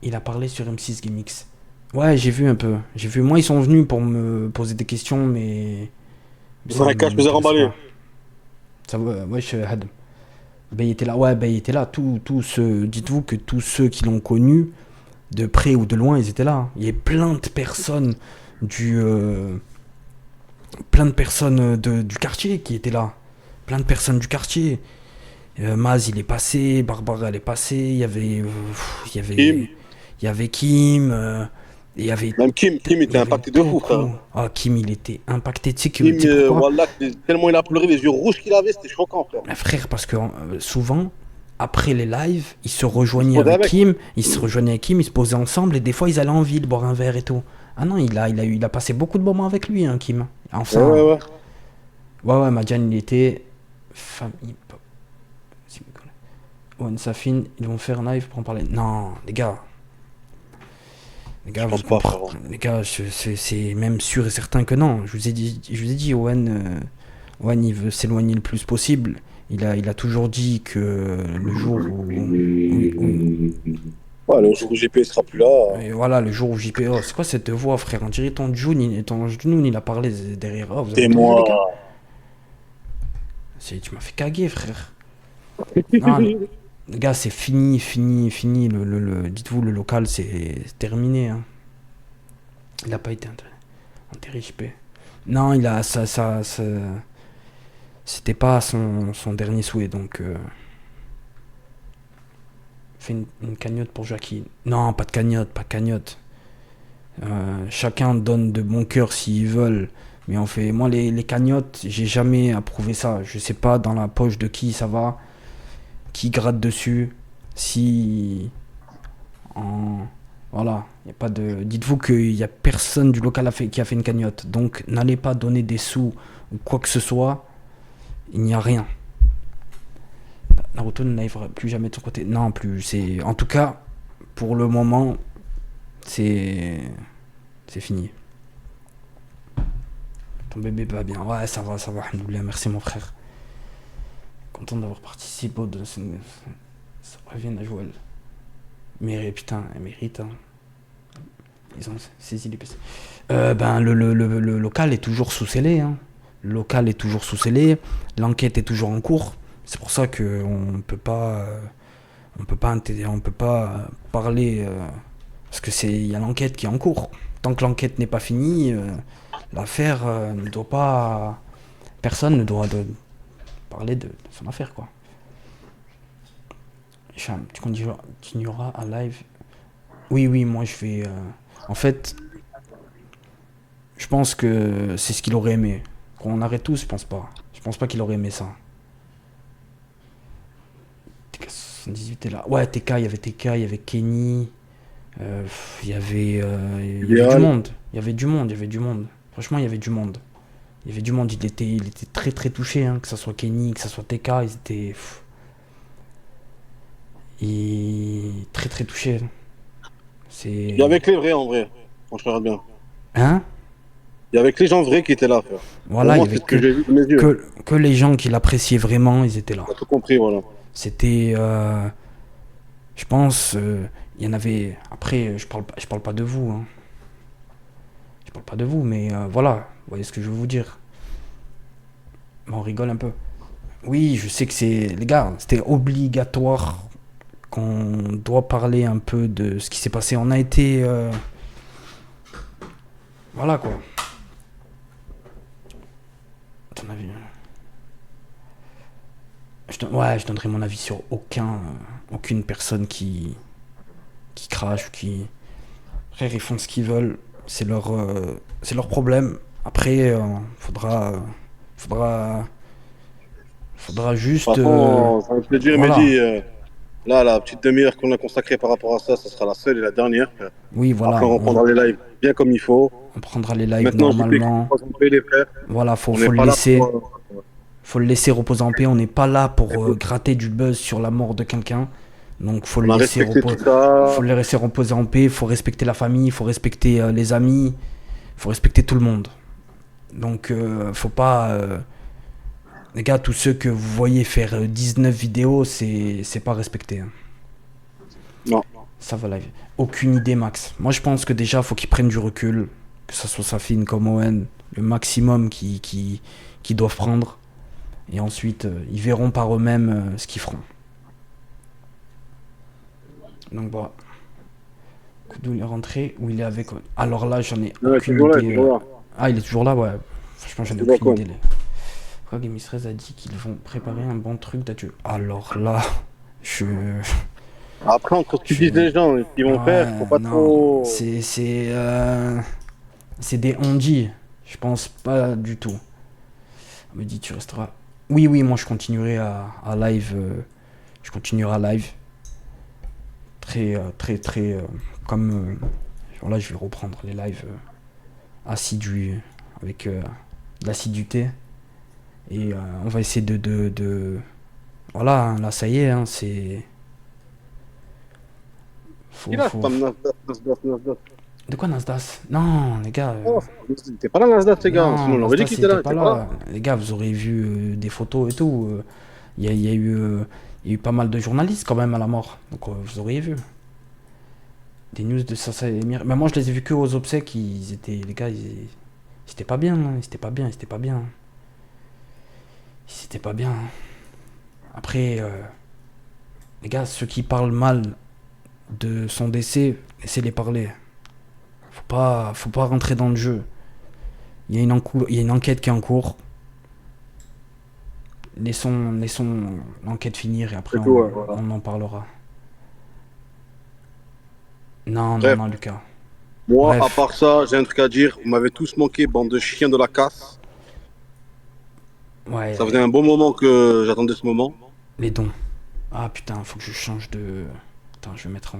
Speaker 1: Il a parlé sur M6 GameX. Ouais, j'ai vu un peu. J'ai vu. Moi, ils sont venus pour me poser des questions, mais ça
Speaker 2: C'est un cas, je faisais
Speaker 1: m'intéresse
Speaker 2: remballer.
Speaker 1: pas. Ça, ouais, je had. Ben, il était là. Ouais, ben, il était là. Tous ceux. Dites-vous que tous ceux qui l'ont connu, de près ou de loin, ils étaient là. Il y a plein de personnes du. Plein de personnes du quartier qui étaient là. Plein de personnes du quartier. Maz, il est passé. Barbara, elle est passée. Il y avait.
Speaker 2: Kim,
Speaker 1: Il y avait Kim. Il y avait.
Speaker 2: même Kim
Speaker 1: Il
Speaker 2: était
Speaker 1: y avait
Speaker 2: impacté de fou, frère.
Speaker 1: beaucoup. Ah, Kim, il était impacté. Tu
Speaker 2: Kim,
Speaker 1: sais pourquoi?
Speaker 2: Wallah, tellement il a pleuré, les yeux rouges qu'il avait, c'était choquant, frère.
Speaker 1: Frère, parce que souvent, après les lives, ils se
Speaker 2: Il se
Speaker 1: rejoignaient
Speaker 2: posait
Speaker 1: avec
Speaker 2: avec.
Speaker 1: Kim. Ils se rejoignaient avec Kim, ils se posaient ensemble. Et des fois, ils allaient en ville boire un verre et tout. Ah non, il a passé beaucoup de moments avec lui, hein, Kim.
Speaker 2: Ouais, ouais,
Speaker 1: Enfin,
Speaker 2: ouais.
Speaker 1: ouais, ouais, Madjan, il était. Famille. One Safin, ils vont faire un live pour en parler. Non, les
Speaker 2: Je
Speaker 1: gars, vous
Speaker 2: pense pas,
Speaker 1: comprenez.
Speaker 2: frère.
Speaker 1: Les gars, c'est même sûr et certain que non. Je vous ai dit, Owen, Owen, il veut s'éloigner le plus possible. Il a toujours dit que le jour où-
Speaker 2: Ouais, le jour où GP sera plus là.
Speaker 1: et voilà, le jour où JPO, c'est quoi cette voix, frère? On dirait ton June, il a parlé derrière. Oh, vous avez
Speaker 2: Et
Speaker 1: entendu, les
Speaker 2: moi.
Speaker 1: gars? Tu m'as fait caguer, frère. Non, les gars, c'est fini, fini, fini. Dites-vous, le local, c'est terminé, hein. Il a pas été enterré, JP. Non, il a c'était pas son dernier souhait, donc fait une cagnotte pour Jackie. Non, pas de cagnotte, pas de cagnotte. Chacun donne de bon cœur s'ils veulent, mais on fait. Moi, les cagnottes, j'ai jamais approuvé ça. Je sais pas dans la poche de qui ça va, qui gratte dessus, si en voilà, y a pas de. Dites-vous qu'il y a personne du local qui a fait une cagnotte, donc n'allez pas donner des sous ou quoi que ce soit. Il n'y a rien. Naruto n'arrivera plus jamais de son côté. Non, plus. C'est en tout cas pour le moment, c'est fini. Ton bébé va bien. Ouais, ça va, ça va. Alhamdoulilah, merci mon frère. Content d'avoir participé au de ça revient à Joël. Mais putain, elle mérite. Hein. Ils ont saisi les PC. Ben le local est toujours sous scellé. Hein. Le local est toujours sous scellé. L'enquête est toujours en cours. C'est pour ça que on peut pas parler parce que il y a l'enquête qui est en cours. Tant que l'enquête n'est pas finie, l'affaire ne doit pas, personne ne doit parler de son affaire quoi. Hicham, tu continueras un live. Oui, oui, moi je vais. En fait, je pense que c'est ce qu'il aurait aimé. Qu'on arrête tous, je pense pas. Je pense pas qu'il aurait aimé ça. TK78 est là. Ouais, TK, il y avait TK, il y avait Kenny. Il y avait du
Speaker 2: Idéal.
Speaker 1: monde. Il y avait du monde, il y avait du monde. Franchement, il y avait du monde. Il y avait du monde. Il était très très touché, hein, que ça soit Kenny, que ça soit TK, ils étaient très très touchés.
Speaker 2: Il y
Speaker 1: C'est.
Speaker 2: avait que les vrais en vrai. Quand je regarde bien.
Speaker 1: Hein?
Speaker 2: Il y avait que les gens vrais qui étaient là, frère. Au
Speaker 1: Voilà, il y
Speaker 2: moins,
Speaker 1: avait
Speaker 2: c'est ce que j'ai vu de mes yeux.
Speaker 1: que les gens qui l'appréciaient vraiment, ils étaient là.
Speaker 2: T'as tout compris, voilà.
Speaker 1: C'était. Je pense. Il y en avait. Après, je parle pas de vous, hein. Je parle pas de vous, mais voilà. Vous voyez ce que je veux vous dire. Mais on rigole un peu. Oui, je sais que c'est. Les gars, c'était obligatoire qu'on doit parler un peu de ce qui s'est passé. On a été. Voilà quoi. À ton avis. Ouais, je donnerai mon avis sur aucune personne qui crache ou qui. Frère, ils font ce qu'ils veulent. C'est leur problème. Après, faudra, faudra
Speaker 2: De toute
Speaker 1: juste.
Speaker 2: façon, ça me fait dire,
Speaker 1: Voilà.
Speaker 2: Mehdi, là, la petite demi-heure qu'on a consacrée par rapport à ça, ça sera la seule et la dernière, frère.
Speaker 1: Oui, voilà.
Speaker 2: Après, on reprendra les lives bien comme il faut.
Speaker 1: On prendra les lives
Speaker 2: Maintenant, JP,
Speaker 1: normalement.
Speaker 2: les frères.
Speaker 1: Voilà,
Speaker 2: On
Speaker 1: faut
Speaker 2: n'est
Speaker 1: le
Speaker 2: pas là
Speaker 1: laisser.
Speaker 2: pour.
Speaker 1: Faut le laisser reposer en paix. On n'est pas là pour gratter du buzz sur la mort de quelqu'un. Donc
Speaker 2: On a respecté tout
Speaker 1: faut
Speaker 2: ça.
Speaker 1: le laisser reposer en paix. Faut respecter la famille, faut respecter les amis, faut respecter tout le monde. Donc faut pas les gars, tous ceux que vous voyez faire 19 vidéos, c'est pas respecté, hein.
Speaker 2: Non.
Speaker 1: Ça va live. Aucune idée, Max. Moi, je pense que déjà, faut qu'ils prennent du recul. Que ça soit Safin comme Owen. Le maximum qu'ils doivent prendre. Et ensuite, ils verront par eux-mêmes ce qu'ils feront. Donc, voilà. Koudou, il est rentré ou il est avec. Alors là, j'en ai
Speaker 2: Ouais,
Speaker 1: aucune
Speaker 2: toujours là,
Speaker 1: idée.
Speaker 2: toujours là.
Speaker 1: Ah, il est toujours là, ouais. Franchement, j'en ai
Speaker 2: C'est pas
Speaker 1: aucune
Speaker 2: con.
Speaker 1: idée. Pourquoi Game 13 a dit qu'ils vont préparer un bon truc d'adieu? Alors là, je.
Speaker 2: Après, entre ce qu'ils
Speaker 1: Je-
Speaker 2: disent les gens et ce qu'ils vont faire, faut pas
Speaker 1: non,
Speaker 2: trop.
Speaker 1: c'est des on-dit. Je pense pas du tout. On me dit tu resteras. Oui, oui, moi je continuerai à live. Je continuerai à live. Très, comme. Là, je vais reprendre les lives assidus avec de l'assiduité. Et on va essayer voilà, hein, là ça y est, hein, c'est.
Speaker 2: Qui là, c'est pas Nasdaq.
Speaker 1: De quoi Nasdaq? Non, les gars.
Speaker 2: Oh, t'es pas là, Nasdaq, les gars.
Speaker 1: Non,
Speaker 2: Sinon, on aurait dit
Speaker 1: Nasdaq,
Speaker 2: qu'il était là.
Speaker 1: c'était pas
Speaker 2: T'es pas
Speaker 1: là.
Speaker 2: là.
Speaker 1: Les gars, vous aurez vu des photos et tout. Il y a eu pas mal de journalistes quand même à la mort. Donc vous auriez vu. Des news de Sasa et Emir. Mais moi, je les ai vus que aux obsèques. Les gars, ils étaient pas bien, hein. Ils étaient pas bien, ils étaient pas bien. Ils étaient pas bien, hein. Après, les gars, ceux qui parlent mal de son décès, laissez les parler. Faut pas rentrer dans le jeu. Il y a une enquête qui est en cours. Laissons l'enquête finir et après
Speaker 2: C'est tout, ouais, voilà.
Speaker 1: on en parlera. Non,
Speaker 2: Bref.
Speaker 1: non, Lucas.
Speaker 2: Moi,
Speaker 1: Bref.
Speaker 2: à part ça, j'ai un truc à dire. Vous m'avez tous manqué, bande de chiens de la casse.
Speaker 1: Ouais,
Speaker 2: Ça faisait un bon moment que j'attendais ce moment.
Speaker 1: les dons. Ah putain, faut que je change de. Attends, je vais mettre en.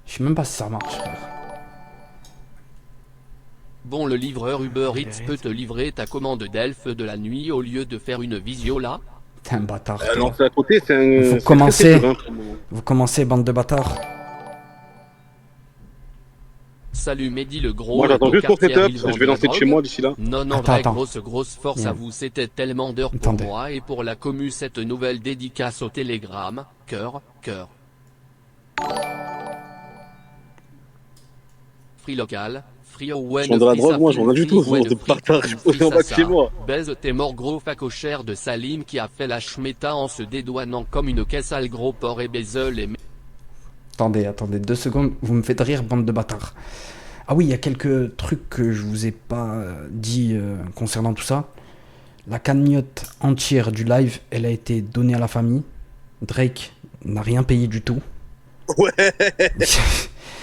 Speaker 1: Je sais même pas si ça marche, frère.
Speaker 3: Bon, le livreur Uber Eats peut te livrer ta commande d'elfe de la nuit au lieu de faire une visio là.
Speaker 1: T'es un bâtard, toi.
Speaker 2: Non, c'est à côté, c'est un.
Speaker 1: Vous
Speaker 2: c'est
Speaker 1: commencez.
Speaker 2: très, très peu, hein, pour le moment.
Speaker 1: Vous commencez, bande de bâtards.
Speaker 3: Salut Mehdi le gros.
Speaker 2: Moi, j'attends
Speaker 3: ton
Speaker 2: juste mon
Speaker 3: quartier,
Speaker 2: setup.
Speaker 3: ils vendent
Speaker 2: Je vais
Speaker 3: la
Speaker 2: lancer de chez
Speaker 3: drogue.
Speaker 2: moi d'ici là.
Speaker 3: Non, en
Speaker 1: Attends,
Speaker 3: vrai,
Speaker 1: attends.
Speaker 3: grosse force à
Speaker 1: Bien.
Speaker 3: vous. C'était tellement d'heures pour
Speaker 1: Attendez.
Speaker 3: moi et pour la commu. Cette nouvelle dédicace au Telegram. Cœur. Free local. Free Owen.
Speaker 2: Je vends de la
Speaker 3: Free
Speaker 2: drogue, moi, je
Speaker 3: Safin,
Speaker 2: vends rien du
Speaker 3: Free
Speaker 2: tout.
Speaker 3: Owen,
Speaker 2: Je vends des
Speaker 3: Free
Speaker 2: bâtards,
Speaker 3: Koudou,
Speaker 2: je pose
Speaker 3: Free
Speaker 2: en bas de
Speaker 3: Sasa.
Speaker 2: chez moi.
Speaker 3: Baise tes morts gros facochère de Salim qui a fait la schmeta en se dédouanant comme une caisse à le gros porc et Bezel et
Speaker 1: Attendez, 2 secondes. Vous me faites rire, bande de bâtards. Ah oui, il y a quelques trucs que je vous ai pas dit concernant tout ça. La cagnotte entière du live, elle a été donnée à la famille. Drake n'a rien payé du tout.
Speaker 2: Ouais.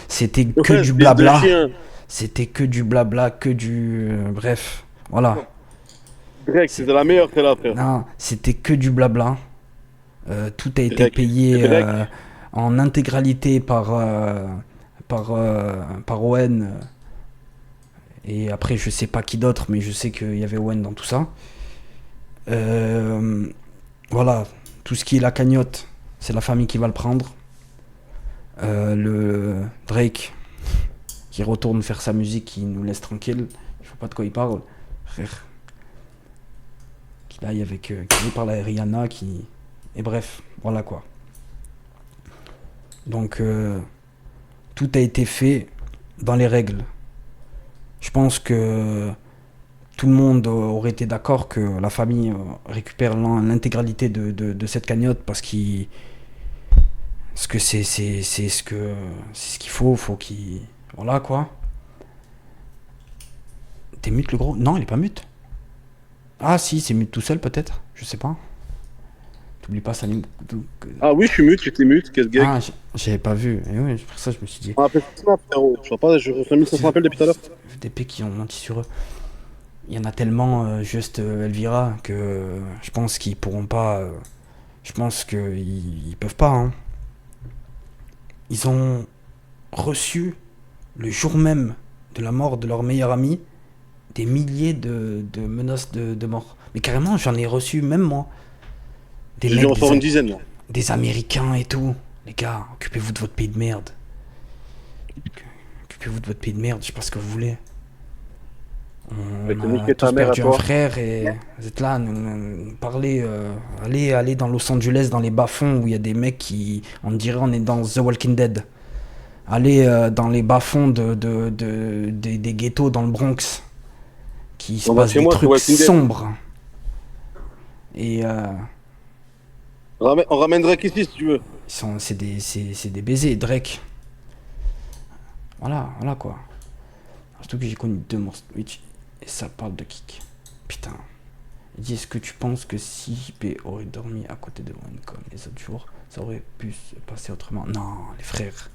Speaker 1: C'était que
Speaker 2: Ouais,
Speaker 1: du
Speaker 2: fils de
Speaker 1: blabla.
Speaker 2: chien.
Speaker 1: C'était que du blabla, que du. Bref, voilà.
Speaker 2: Drake, c'est de la meilleure, t'es là, frère.
Speaker 1: Non, c'était que du blabla. Tout a été
Speaker 2: Drake.
Speaker 1: payé
Speaker 2: C'est Drake.
Speaker 1: en intégralité par Owen. Et après, je sais pas qui d'autre, mais je sais qu'il y avait Owen dans tout ça. Voilà, tout ce qui est la cagnotte, c'est la famille qui va le prendre. Le Drake qui retourne faire sa musique, qui nous laisse tranquille. Je sais pas de quoi il parle, frère. Qu'il aille avec, qu'il parle à Rihanna, qui. Et bref, voilà quoi. Donc, tout a été fait dans les règles. Je pense que tout le monde aurait été d'accord que la famille récupère l'intégralité de cette cagnotte parce que c'est ce qu'il faut qu'il. Voilà quoi. T'es mute le gros? Non, il est pas mute. Ah si, c'est mute tout seul peut-être, je sais pas. T'oublies pas Salim.
Speaker 2: Ah oui, je suis mute, j'étais mute, quel gag.
Speaker 1: Ah, j'avais pas vu. Et oui, pour ça je me suis dit.
Speaker 2: On appelle Snap, frérot. Je vois pas, je reçois 1500 appels depuis tout à l'heure.
Speaker 1: Des P qui ont menti sur eux. Il y en a tellement, juste Elvira, que je pense qu'ils pourront pas. Je pense qu'ils peuvent pas. Hein. Ils ont reçu, le jour même de la mort de leur meilleur ami, des milliers de menaces de mort. Mais carrément, j'en ai reçu, même moi. Des
Speaker 2: J'ai dû
Speaker 1: mecs,
Speaker 2: en recevoir une dizaine, là.
Speaker 1: des Américains et tout. Les gars, occupez-vous de votre pays de merde. Occupez-vous de votre pays de merde, je sais pas ce que vous voulez.
Speaker 2: Mais t'as
Speaker 1: On a
Speaker 2: niqué ta
Speaker 1: tous
Speaker 2: mère à
Speaker 1: perdu un
Speaker 2: toi.
Speaker 1: frère et vous êtes là, nous parler. Allez dans Los Angeles, dans les bas-fonds où il y a des mecs qui. On dirait on est dans The Walking Dead. Allez dans les bas-fonds des ghettos dans le Bronx. Qui se
Speaker 2: On va
Speaker 1: passe
Speaker 2: chez
Speaker 1: des
Speaker 2: moi, c'est
Speaker 1: trucs
Speaker 2: Walking Dead.
Speaker 1: sombres. Et
Speaker 2: On ramène Drake ici si tu veux.
Speaker 1: c'est des baisers, Drake. Voilà quoi. Surtout que j'ai connu deux monstres. Et ça parle de kick. Putain. Il dit, est-ce que tu penses que si JP aurait dormi à côté de moi comme les autres jours, ça aurait pu se passer autrement? Non, les frères.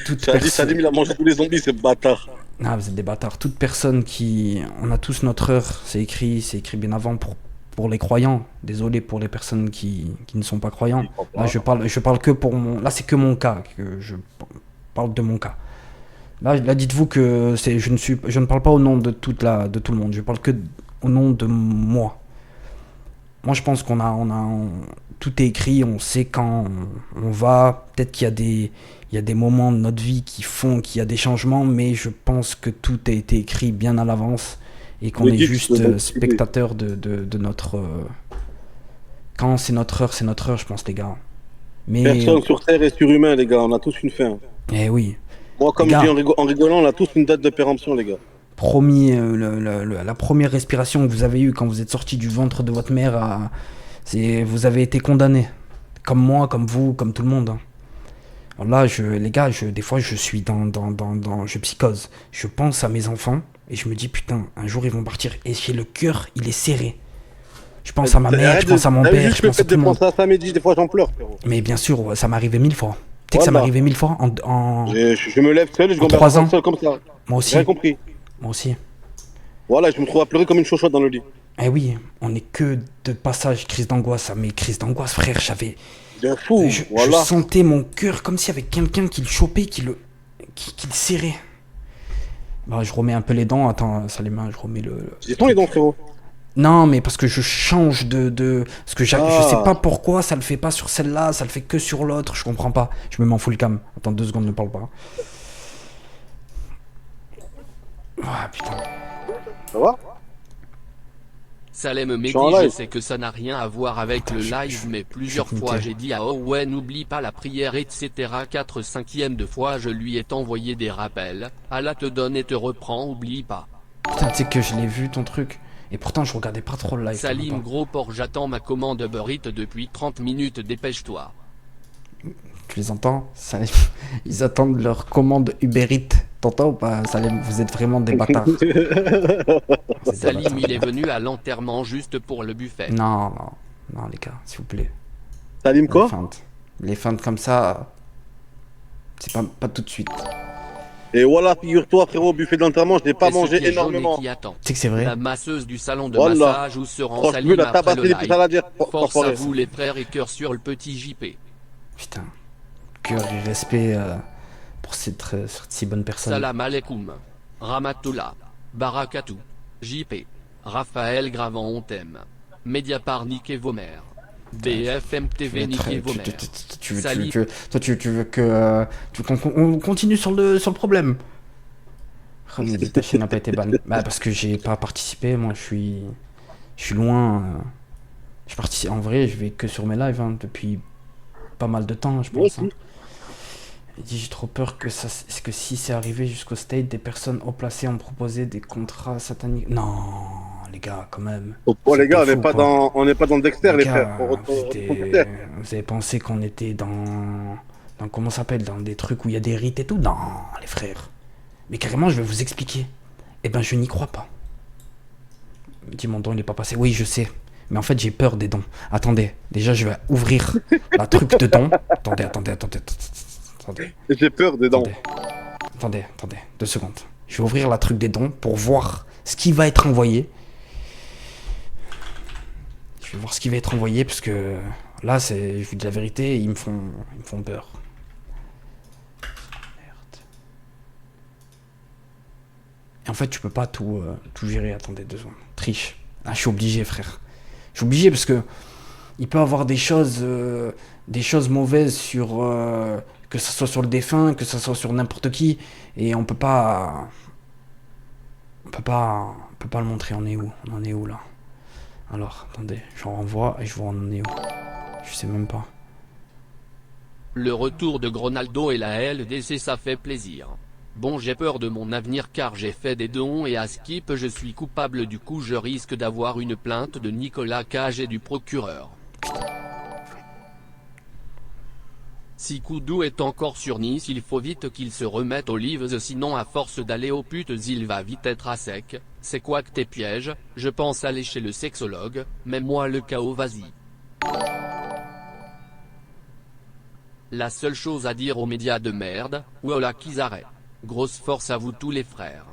Speaker 1: Toute personne...
Speaker 2: Salim, il a mangé tous les zombies, ce bâtard.
Speaker 1: Ah, vous êtes des bâtards. Toute personne qui... On a tous notre heure. C'est écrit bien avant pour les croyants. Désolé pour les personnes qui ne sont pas croyants. Là, je parle que pour mon... Là, c'est que mon cas. Que je parle de mon cas. Là dites-vous que je ne parle pas au nom de tout le monde. Je parle que au nom de moi. Moi, je pense tout est écrit. On sait quand on va. Peut-être qu'il y a des moments de notre vie qui font qu'il y a des changements, mais je pense que tout a été écrit bien à l'avance et qu'on est juste spectateur de notre. Quand c'est notre heure, je pense, les gars. Mais
Speaker 2: Personne sur Terre est surhumain, les gars. On a tous une fin.
Speaker 1: eh oui.
Speaker 2: Moi, comme je dis en rigolant, on a tous une date de péremption, les gars.
Speaker 1: Promis, la première respiration que vous avez eue quand vous êtes sorti du ventre de votre mère, vous avez été condamné. Comme moi, comme vous, comme tout le monde. Hein. Alors là, les gars, des fois, je suis je psychose. Je pense à mes enfants et je me dis, putain, un jour ils vont partir. Et j'ai le cœur, il est serré. Je pense à ma mère, je pense à mon père, je pense à tout le monde.
Speaker 2: Je pense à samedi, des fois j'en pleure, frérot.
Speaker 1: Mais bien sûr, ça m'est arrivé 1000 fois. Tu sais que ça m'est arrivé 1000 fois
Speaker 2: Je me lève seul et je
Speaker 1: en 3 ans.
Speaker 2: seul comme ça.
Speaker 1: Moi aussi.
Speaker 2: J'ai rien compris.
Speaker 1: Moi aussi.
Speaker 2: Voilà, je me trouve à pleurer comme une chochotte dans le lit.
Speaker 1: Eh oui, on est que de passage, crise d'angoisse. Mais crise d'angoisse, frère,
Speaker 2: De fou,
Speaker 1: je
Speaker 2: voilà.
Speaker 1: sentais mon cœur comme s'il y avait quelqu'un qui le chopait, qui le serrait. Bah, je remets un peu les dents. Attends, ça les mains, je remets le...
Speaker 2: C'est ton les dents, frérot.
Speaker 1: Non, mais parce que je change parce que je sais pas pourquoi ça le fait pas sur celle-là, ça le fait que sur l'autre, je comprends pas. Je me m'en fous le cam. Attends 2 secondes, ne parle pas. Ah putain.
Speaker 2: Ça va?
Speaker 3: Salem Mehdi, je sais que ça n'a rien à voir avec le live, mais plusieurs fois j'ai dit à oh ouais n'oublie pas la prière etc. 4/5 de fois je lui ai envoyé des rappels. Allah te donne et te reprend, oublie pas.
Speaker 1: Putain, tu sais que je l'ai vu ton truc. Et pourtant je regardais pas trop le live.
Speaker 3: Salim gros porc, j'attends ma commande Uber Eats depuis 30 minutes, dépêche-toi.
Speaker 1: Tu les entends? Salim, ils attendent leur commande Uber Eats. T'entends ou pas, Salim? Vous êtes vraiment des bâtards.
Speaker 3: Salim il est venu à l'enterrement juste pour le buffet.
Speaker 1: Non, les gars, s'il vous plaît.
Speaker 2: Salim quoi?
Speaker 1: Les feintes comme ça, c'est pas tout de suite.
Speaker 2: Et voilà, figure-toi, frérot, buffet d'enterrement, je n'ai pas mangé énormément.
Speaker 1: Tu sais que c'est vrai?
Speaker 3: La masseuse du salon de massage où se rend
Speaker 2: Salim
Speaker 3: Salim après le live. Force à
Speaker 2: force
Speaker 3: vous les frères et cœur sur le petit JP.
Speaker 1: Putain, cœur et respect pour cette si bonne personne.
Speaker 3: Salam alaikum. Ramatullah. Barakatou. JP. Raphaël Gravant on t'aime. Mediapart niquez vos mères. BFM TV niquez vos mères.
Speaker 1: Tu veux qu'on continue sur le problème. Ta chaîne n'a pas été ban. Bah parce que j'ai pas participé, moi je suis loin. Je participe en vrai, je vais que sur mes lives depuis pas mal de temps, je pense. Hein. Il dit j'ai trop peur que si c'est arrivé jusqu'au state, des personnes haut placées ont proposé des contrats sataniques. Non, les gars, quand même.
Speaker 2: Oh les gars, on n'est pas dans Dexter, les frères.
Speaker 1: Vous avez pensé qu'on était dans comment ça s'appelle, dans des trucs où il y a des rites et tout? Non, les frères. Mais carrément, je vais vous expliquer. Eh ben, je n'y crois pas. Dis mon don, il n'est pas passé. Oui, je sais. Mais en fait, j'ai peur des dons. Attendez, déjà, je vais ouvrir la truc de dons. Attendez.
Speaker 2: J'ai peur des dents.
Speaker 1: Attendez, 2 secondes. Je vais ouvrir la truc des dons pour voir ce qui va être envoyé. Je vais voir ce qui va être envoyé parce que là, je vous dis la vérité, ils me font peur. Merde. Et en fait, tu peux pas tout gérer. Attendez 2 secondes. triche. Ah, je suis obligé, frère. Je suis obligé parce que il peut avoir des choses mauvaises sur que ce soit sur le défunt, que ce soit sur n'importe qui, et on peut pas le montrer. On en est où là? Alors, attendez, j'en renvoie et je vois on en est où. Je sais même pas.
Speaker 3: Le retour de Ronaldo et la LDC, ça fait plaisir. Bon, j'ai peur de mon avenir car j'ai fait des dons et à Skip je suis coupable, du coup je risque d'avoir une plainte de Nicolas Cage et du procureur. Si Koudou est encore sur Nice, il faut vite qu'il se remette aux lives, sinon à force d'aller aux putes il va vite être à sec. C'est quoi que tes pièges? Je pense aller chez le sexologue, mais moi le chaos, vas-y. La seule chose à dire aux médias de merde, voilà qu'ils arrêtent. Grosse force à vous tous les frères.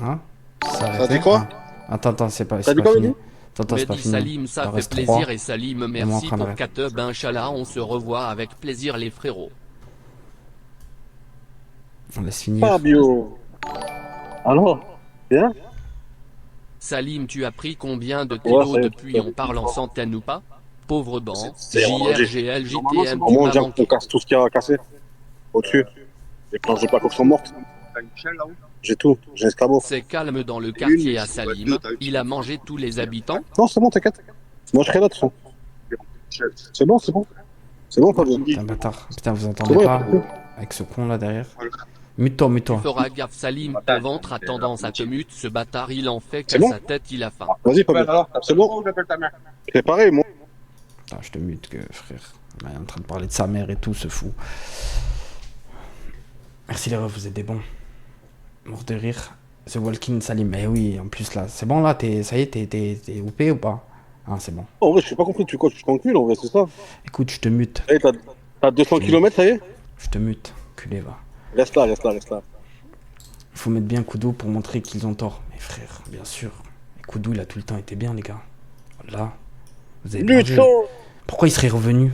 Speaker 1: Hein?
Speaker 2: Ça dit quoi?
Speaker 1: Attends, c'est pas
Speaker 2: dit quoi,
Speaker 1: fini.
Speaker 2: Mehdi?
Speaker 1: Attends, c'est pas
Speaker 3: Mehdi
Speaker 1: fini.
Speaker 3: Salim,
Speaker 1: Il
Speaker 3: ça
Speaker 1: en
Speaker 3: fait
Speaker 1: reste
Speaker 3: plaisir
Speaker 1: 3.
Speaker 3: et Salim,
Speaker 1: moi,
Speaker 3: merci
Speaker 1: en train de
Speaker 3: pour Kateb, Inch'Allah, on se revoit avec plaisir les frérots.
Speaker 1: On laisse finir.
Speaker 2: Fabio. Alors? Bien?
Speaker 3: Salim, tu as pris combien de
Speaker 2: Ouais,
Speaker 3: kilos
Speaker 2: ça y est.
Speaker 3: depuis? On parle en centaines ou pas? Pauvre banc,
Speaker 2: C'est rangé.
Speaker 3: JRGL,
Speaker 2: Normalement,
Speaker 3: JTM,
Speaker 2: au
Speaker 3: tu
Speaker 2: moins,
Speaker 3: m'as
Speaker 2: déjà, on
Speaker 3: manqué.
Speaker 2: casse tout ce qu'il y a à casser. Au-dessus. Les planches de plaques sont mortes. J'ai tout. J'ai escabeau.
Speaker 3: C'est calme dans le quartier à Salim, il a mangé tous les habitants.
Speaker 2: Non, c'est bon, t'inquiète. Moi, je serai là, de toute façon. C'est bon, c'est bon. C'est bon, Fabio.
Speaker 1: Putain, bâtard. Putain, vous
Speaker 2: C'est
Speaker 1: entendez
Speaker 2: bon,
Speaker 1: pas?
Speaker 2: y'a pas de
Speaker 1: Avec ce con là derrière. Mute-toi,
Speaker 3: Tu
Speaker 1: mute-toi.
Speaker 3: feras gaffe Salim, ton ventre a tendance à te mute, ce bâtard il en fait
Speaker 2: C'est
Speaker 3: qu'à
Speaker 2: bon
Speaker 3: sa tête il a faim.
Speaker 2: Vas-y, Fabio. C'est bon. C'est pareil, moi.
Speaker 1: Putain, je te mute, que frère. Il est en train de parler de sa mère et tout, ce fou. Merci les refs, vous êtes des bons. Mort de rire. The Walking Salim. Eh oui, en plus là, c'est bon là, ça y est, t'es OP ou pas? Ah, c'est bon.
Speaker 2: En vrai, je suis pas compris. Tu quoi? Tu te t'encules, en vrai, c'est ça?
Speaker 1: Écoute, je te mute.
Speaker 2: Eh, t'as 200 km, ça y est?
Speaker 1: Je te mute. Culé, va.
Speaker 2: Reste là, reste là, reste là.
Speaker 1: Faut mettre bien Koudou pour montrer qu'ils ont tort. Mais frère, bien sûr. Et Koudou, il a tout le temps été bien, les gars. Là, vous avez bien vu. Pourquoi il serait revenu?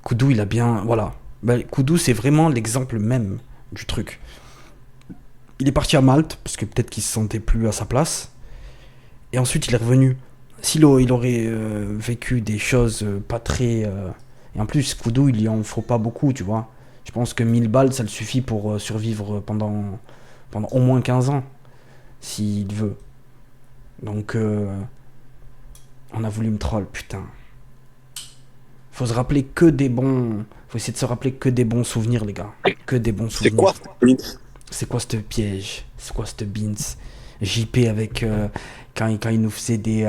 Speaker 1: Koudou, il a bien... Voilà. Bah, Koudou, c'est vraiment l'exemple même du truc. Il est parti à Malte, parce que peut-être qu'il se sentait plus à sa place. Et ensuite, il est revenu. S'il il aurait vécu des choses pas très... Et en plus, Koudou, il y en faut pas beaucoup, tu vois. Je pense que 1000 balles, ça le suffit pour survivre pendant au moins 15 ans. S'il veut. Donc, on a voulu me troll, putain. Faut se rappeler que des bons... Faut essayer de se rappeler que des bons souvenirs, les gars. Que des bons souvenirs.
Speaker 2: C'est quoi,
Speaker 1: C'est quoi ce piège? C'est quoi ce beans? JP avec... quand il nous faisait des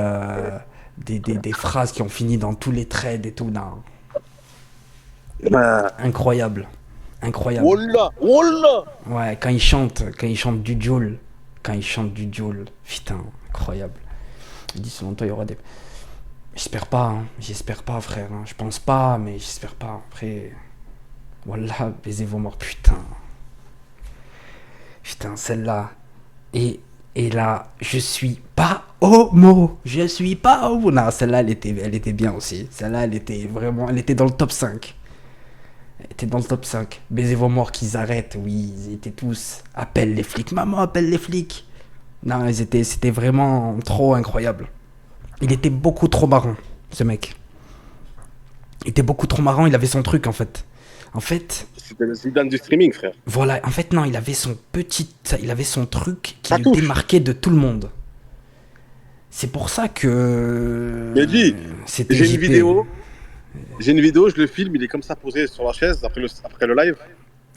Speaker 1: phrases qui ont fini dans tous les trades et tout. Non. Incroyable. Incroyable.
Speaker 2: Wallah, wallah.
Speaker 1: Ouais, quand il chante du Joule. Quand il chante du Joule. Putain, incroyable. Il dit selon toi, il y aura des... J'espère pas, hein. J'espère pas, frère. Hein. Je pense pas, mais j'espère pas. Après... Voilà, baisez vos morts, putain. Putain, celle-là. Et là, je suis pas homo. Je suis pas homo. Non, celle-là, elle était bien aussi. Celle-là, elle était vraiment... Elle était dans le top 5. Elle était dans le top 5. Baisez vos morts, qu'ils arrêtent. Oui, ils étaient tous... Appelle les flics. Maman, appelle les flics. Non, c'était vraiment trop incroyable. Il était beaucoup trop marrant, ce mec. Il était beaucoup trop marrant, il avait son truc, en fait.
Speaker 2: C'était le Zidane du streaming, frère.
Speaker 1: Voilà, en fait, non, il avait son truc qui le démarquait de tout le monde. C'est pour ça que...
Speaker 2: Mehdi,
Speaker 1: c'était
Speaker 2: j'ai
Speaker 1: JP.
Speaker 2: une vidéo, je le filme, il est comme ça posé sur la chaise après le live.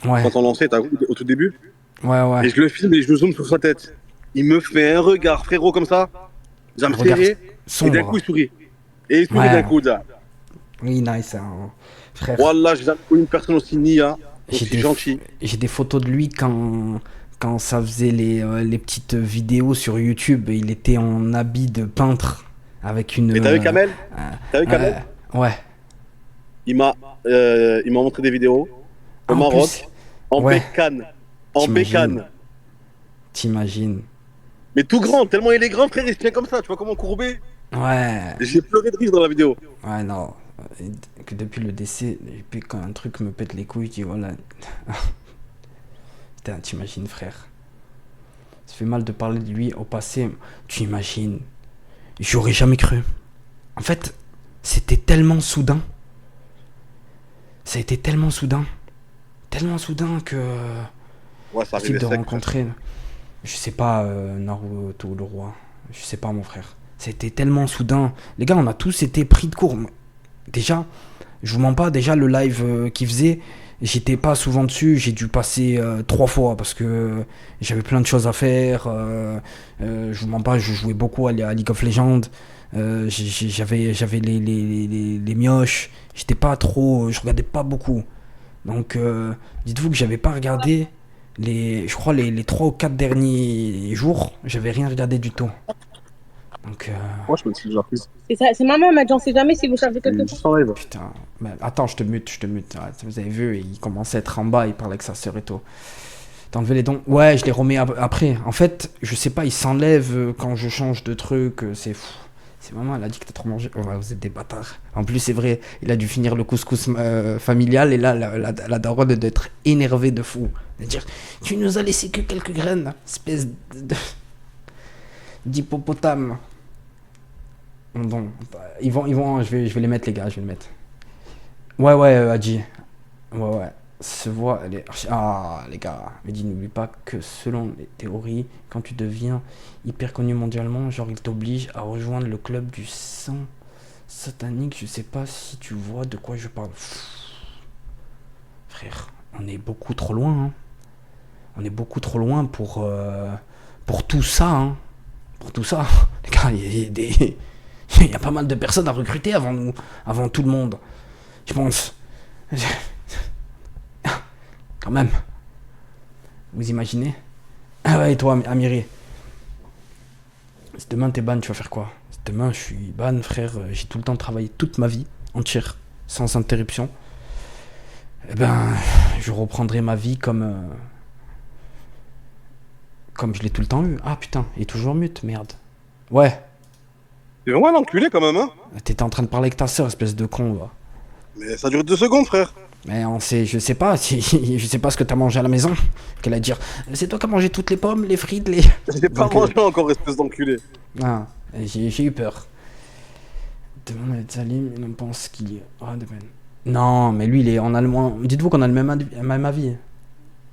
Speaker 1: Ouais,
Speaker 2: Quand on lançait, au tout début.
Speaker 1: ouais.
Speaker 2: Et je le filme et je zoome sur sa tête. Il me fait un regard, frérot, comme ça. J'ai un
Speaker 1: Regard
Speaker 2: fréré. Et
Speaker 1: sombre.
Speaker 2: d'un coup, il sourit. Et il sourit
Speaker 1: Ouais.
Speaker 2: d'un coup, là.
Speaker 1: Oui, nice, hein. Frère.
Speaker 2: Wallah, j'ai jamais connu une personne aussi nia,
Speaker 1: J'ai
Speaker 2: aussi gentille.
Speaker 1: J'ai des photos de lui quand ça faisait les petites vidéos sur YouTube. Il était en habit de peintre avec une...
Speaker 2: Et t'as vu Kamel
Speaker 1: Ouais.
Speaker 2: Il m'a montré des vidéos au
Speaker 1: En
Speaker 2: Maroc,
Speaker 1: plus,
Speaker 2: en
Speaker 1: ouais.
Speaker 2: bécane. En
Speaker 1: T'imagines.
Speaker 2: bécane.
Speaker 1: T'imagines.
Speaker 2: Mais tout grand, tellement il est grand, frère, il se tient comme ça, tu vois comment courbé.
Speaker 1: Ouais.
Speaker 2: J'ai pleuré de rire dans la vidéo.
Speaker 1: Ouais, non. Que depuis le décès, quand un truc me pète les couilles, tu vois là. Putain, t'imagines, frère. Ça fait mal de parler de lui au passé. Tu imagines. J'aurais jamais cru. En fait, c'était tellement soudain. Ça a été tellement soudain. Tellement soudain que...
Speaker 2: Ouais, ça
Speaker 1: type
Speaker 2: arrivait
Speaker 1: de
Speaker 2: sec.
Speaker 1: rencontrer... Je sais pas, Naruto, le roi. Je sais pas, mon frère. C'était tellement soudain. Les gars, on a tous été pris de court. Déjà, je vous mens pas, déjà le live qu'il faisait, j'étais pas souvent dessus. J'ai dû passer 3 fois parce que j'avais plein de choses à faire. Je vous mens pas, je jouais beaucoup à League of Legends. J'avais les mioches. J'étais pas trop... Je regardais pas beaucoup. Donc, dites-vous que j'avais pas regardé je crois les 3 ou 4 derniers jours, j'avais rien regardé du tout. Donc,
Speaker 2: Moi, je me suis déjà pris.
Speaker 4: C'est maman, elle m'a dit, on sait jamais si vous savez quelque chose.
Speaker 2: Juste en live.
Speaker 1: putain. Mais attends, je te mute. Ah, vous avez vu, il commençait à être en bas, il parlait avec sa sœur et tout. T'as enlevé les dons? Ouais, je les remets après. En fait, je sais pas, il s'enlève quand je change de truc, c'est fou. C'est maman, elle a dit que t'as trop mangé. Oh, vous êtes des bâtards. En plus, c'est vrai, il a dû finir le couscous familial et là, la daronne doit être énervée de fou. De dire, tu nous as laissé que quelques graines, espèce d'hippopotame. Bon, ils vont, je vais les mettre, les gars, je vais les mettre. Ouais, Adji. Ouais. Se voit, ah, les gars, mais dis, n'oublie pas que selon les théories, quand tu deviens hyper connu mondialement, genre, il t'oblige à rejoindre le club du sang satanique. Je sais pas si tu vois de quoi je parle. Frère, on est beaucoup trop loin, hein. On est beaucoup trop loin pour tout ça, hein. Pour tout ça. Les gars, il y a pas mal de personnes à recruter avant nous, avant tout le monde. Je pense. Quand même. Vous imaginez? Ah ouais, et toi, Amiri? Si demain t'es ban, tu vas faire quoi? Si demain je suis ban, frère, j'ai tout le temps travaillé toute ma vie entière, sans interruption. Eh ben, je reprendrai ma vie comme je l'ai tout le temps eu. Ah putain, il est toujours mute, merde. Ouais,
Speaker 2: C'est vraiment un enculé quand même, hein.
Speaker 1: t'étais en train de parler avec ta soeur, espèce de con, va.
Speaker 2: Mais ça dure 2 secondes, frère.
Speaker 1: Mais je sais pas, je sais pas ce que t'as mangé à la maison. Qu'elle a dire, c'est toi qui as mangé toutes les pommes, les frites, les...
Speaker 2: J'ai pas
Speaker 1: Donc,
Speaker 2: mangé encore, espèce d'enculé.
Speaker 1: Ah, j'ai eu peur. Demande à Salim, il en pense qu'il y aura de peine. Non, mais lui, il est en allemand. Dites-vous qu'on a le même avis.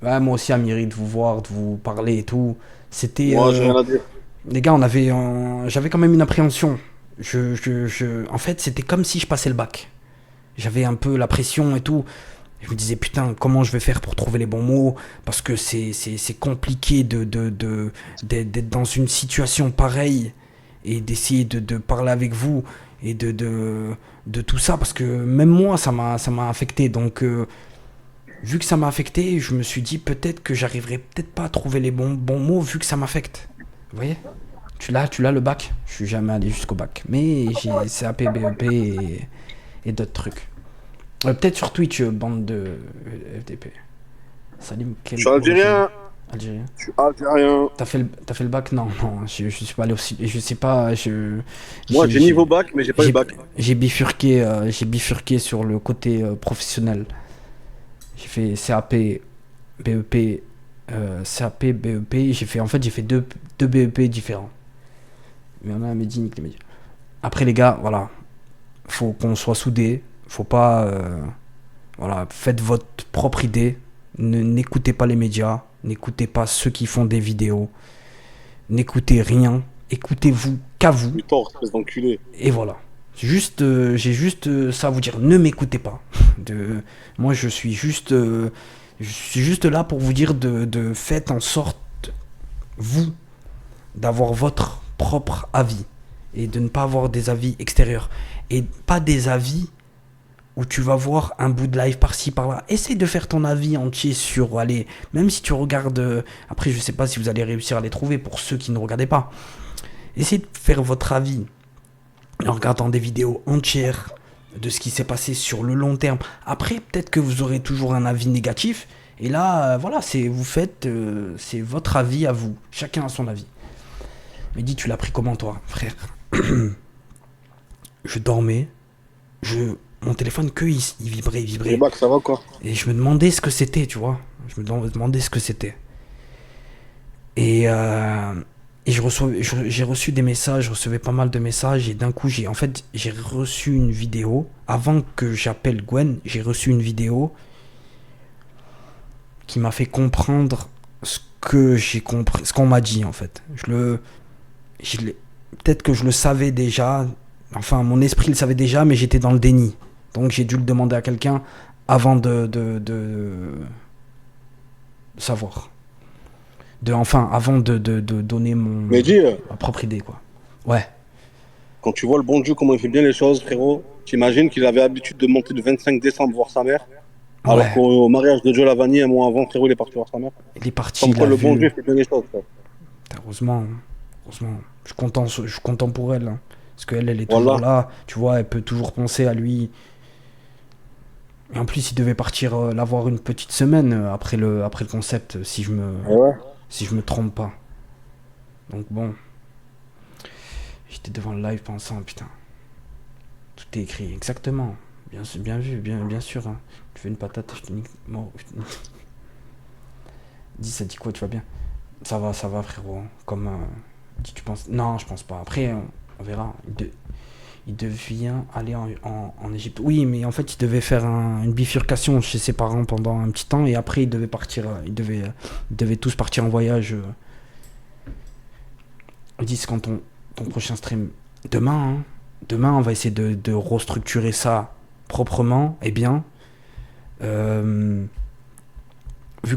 Speaker 1: Ouais, moi aussi, Amiri, de vous voir, de vous parler et tout. C'était...
Speaker 2: Moi, j'ai rien à dire.
Speaker 1: Les gars, j'avais quand même une appréhension. En fait, c'était comme si je passais le bac. J'avais un peu la pression et tout. Je me disais, putain, comment je vais faire pour trouver les bons mots? Parce que c'est compliqué d'être dans une situation pareille et d'essayer de parler avec vous et de tout ça. Parce que même moi, ça m'a affecté. Donc, vu que ça m'a affecté, je me suis dit peut-être que j'arriverai peut-être pas à trouver les bons mots vu que ça m'affecte. Vous voyez? Tu l'as le bac? Je suis jamais allé jusqu'au bac. Mais j'ai CAP, BEP et d'autres trucs. Peut-être sur Twitch, bande de FDP. Salim,
Speaker 2: Je suis algérien.
Speaker 1: Algérien.
Speaker 2: Je suis algérien.
Speaker 1: T'as fait le bac? Non, je suis pas allé aussi. Je sais pas.
Speaker 2: Moi, j'ai niveau bac, mais j'ai pas eu bac.
Speaker 1: J'ai bifurqué sur le côté professionnel. J'ai fait CAP, BEP, CAP, BEP. J'ai fait deux BEP différents. Mais on a un média, nique les médias. Après, les gars, voilà. Faut qu'on soit soudés. Faut pas... voilà, faites votre propre idée. N'écoutez pas les médias. N'écoutez pas ceux qui font des vidéos. N'écoutez rien. Écoutez-vous qu'à vous.
Speaker 2: Mais tort, espèce d'enculé.
Speaker 1: Et voilà. J'ai juste ça à vous dire. Ne m'écoutez pas. Moi, je suis juste là pour vous dire de faites en sorte, vous, d'avoir votre propre avis. Et de ne pas avoir des avis extérieurs. Et pas des avis où tu vas voir un bout de live par-ci, par-là. Essaye de faire ton avis entier sur... Allez, même si tu regardes... après, je sais pas si vous allez réussir à les trouver pour ceux qui ne regardaient pas. Essayez de faire votre avis en regardant des vidéos entières de ce qui s'est passé sur le long terme. Après, peut-être que vous aurez toujours un avis négatif. Et là, voilà, c'est votre avis à vous. Chacun a son avis. Mais dis, tu l'as pris comment, toi, frère? Je dormais. Mon téléphone, il vibrait.
Speaker 2: Les bacs, ça va quoi?
Speaker 1: Et je me demandais ce que c'était, tu vois. Je me demandais ce que c'était. Et j'ai reçu des messages, je recevais pas mal de messages, et d'un coup, j'ai reçu une vidéo. Avant que j'appelle Gwen, j'ai reçu une vidéo qui m'a fait comprendre ce que j'ai compris, ce qu'on m'a dit en fait. Peut-être que je le savais déjà, enfin mon esprit le savait déjà, mais j'étais dans le déni. Donc j'ai dû le demander à quelqu'un avant de savoir. Avant de donner
Speaker 2: Mehdi,
Speaker 1: ma propre idée, quoi. Ouais.
Speaker 2: quand tu vois le bon Dieu, comment il fait bien les choses, frérot, t'imagines qu'il avait l'habitude de monter le 25 décembre voir sa mère, alors
Speaker 1: Ouais.
Speaker 2: qu'au mariage de Joe Lavani, un mois avant, frérot, il est parti voir sa mère.
Speaker 1: Il est parti,
Speaker 2: Comme
Speaker 1: il
Speaker 2: quoi
Speaker 1: a
Speaker 2: le bon
Speaker 1: vu.
Speaker 2: Dieu fait bien les choses, frère.
Speaker 1: Heureusement. Heureusement. Je suis content pour elle. Hein. Parce qu'elle, elle est
Speaker 2: Voilà.
Speaker 1: toujours là. Tu vois, elle peut toujours penser à lui. Et en plus, il devait partir l'avoir une petite semaine après le concept, si je me trompe pas. Donc bon. J'étais devant le live pensant, putain. Tout est écrit, exactement. Bien vu, bien sûr. Hein. Tu fais une patate, je te nique. Bon, dis, ça dit quoi, tu vas bien? Ça va, frérot. Comme. Dis, tu penses. Non, je pense pas. Après, on verra. Il devait aller en Égypte. Oui, mais en fait, il devait faire une bifurcation chez ses parents pendant un petit temps et après, il devait partir. Ils devaient tous partir en voyage. Ils disent quand ton prochain stream. Demain, hein, demain, on va essayer de restructurer ça proprement et bien. Vu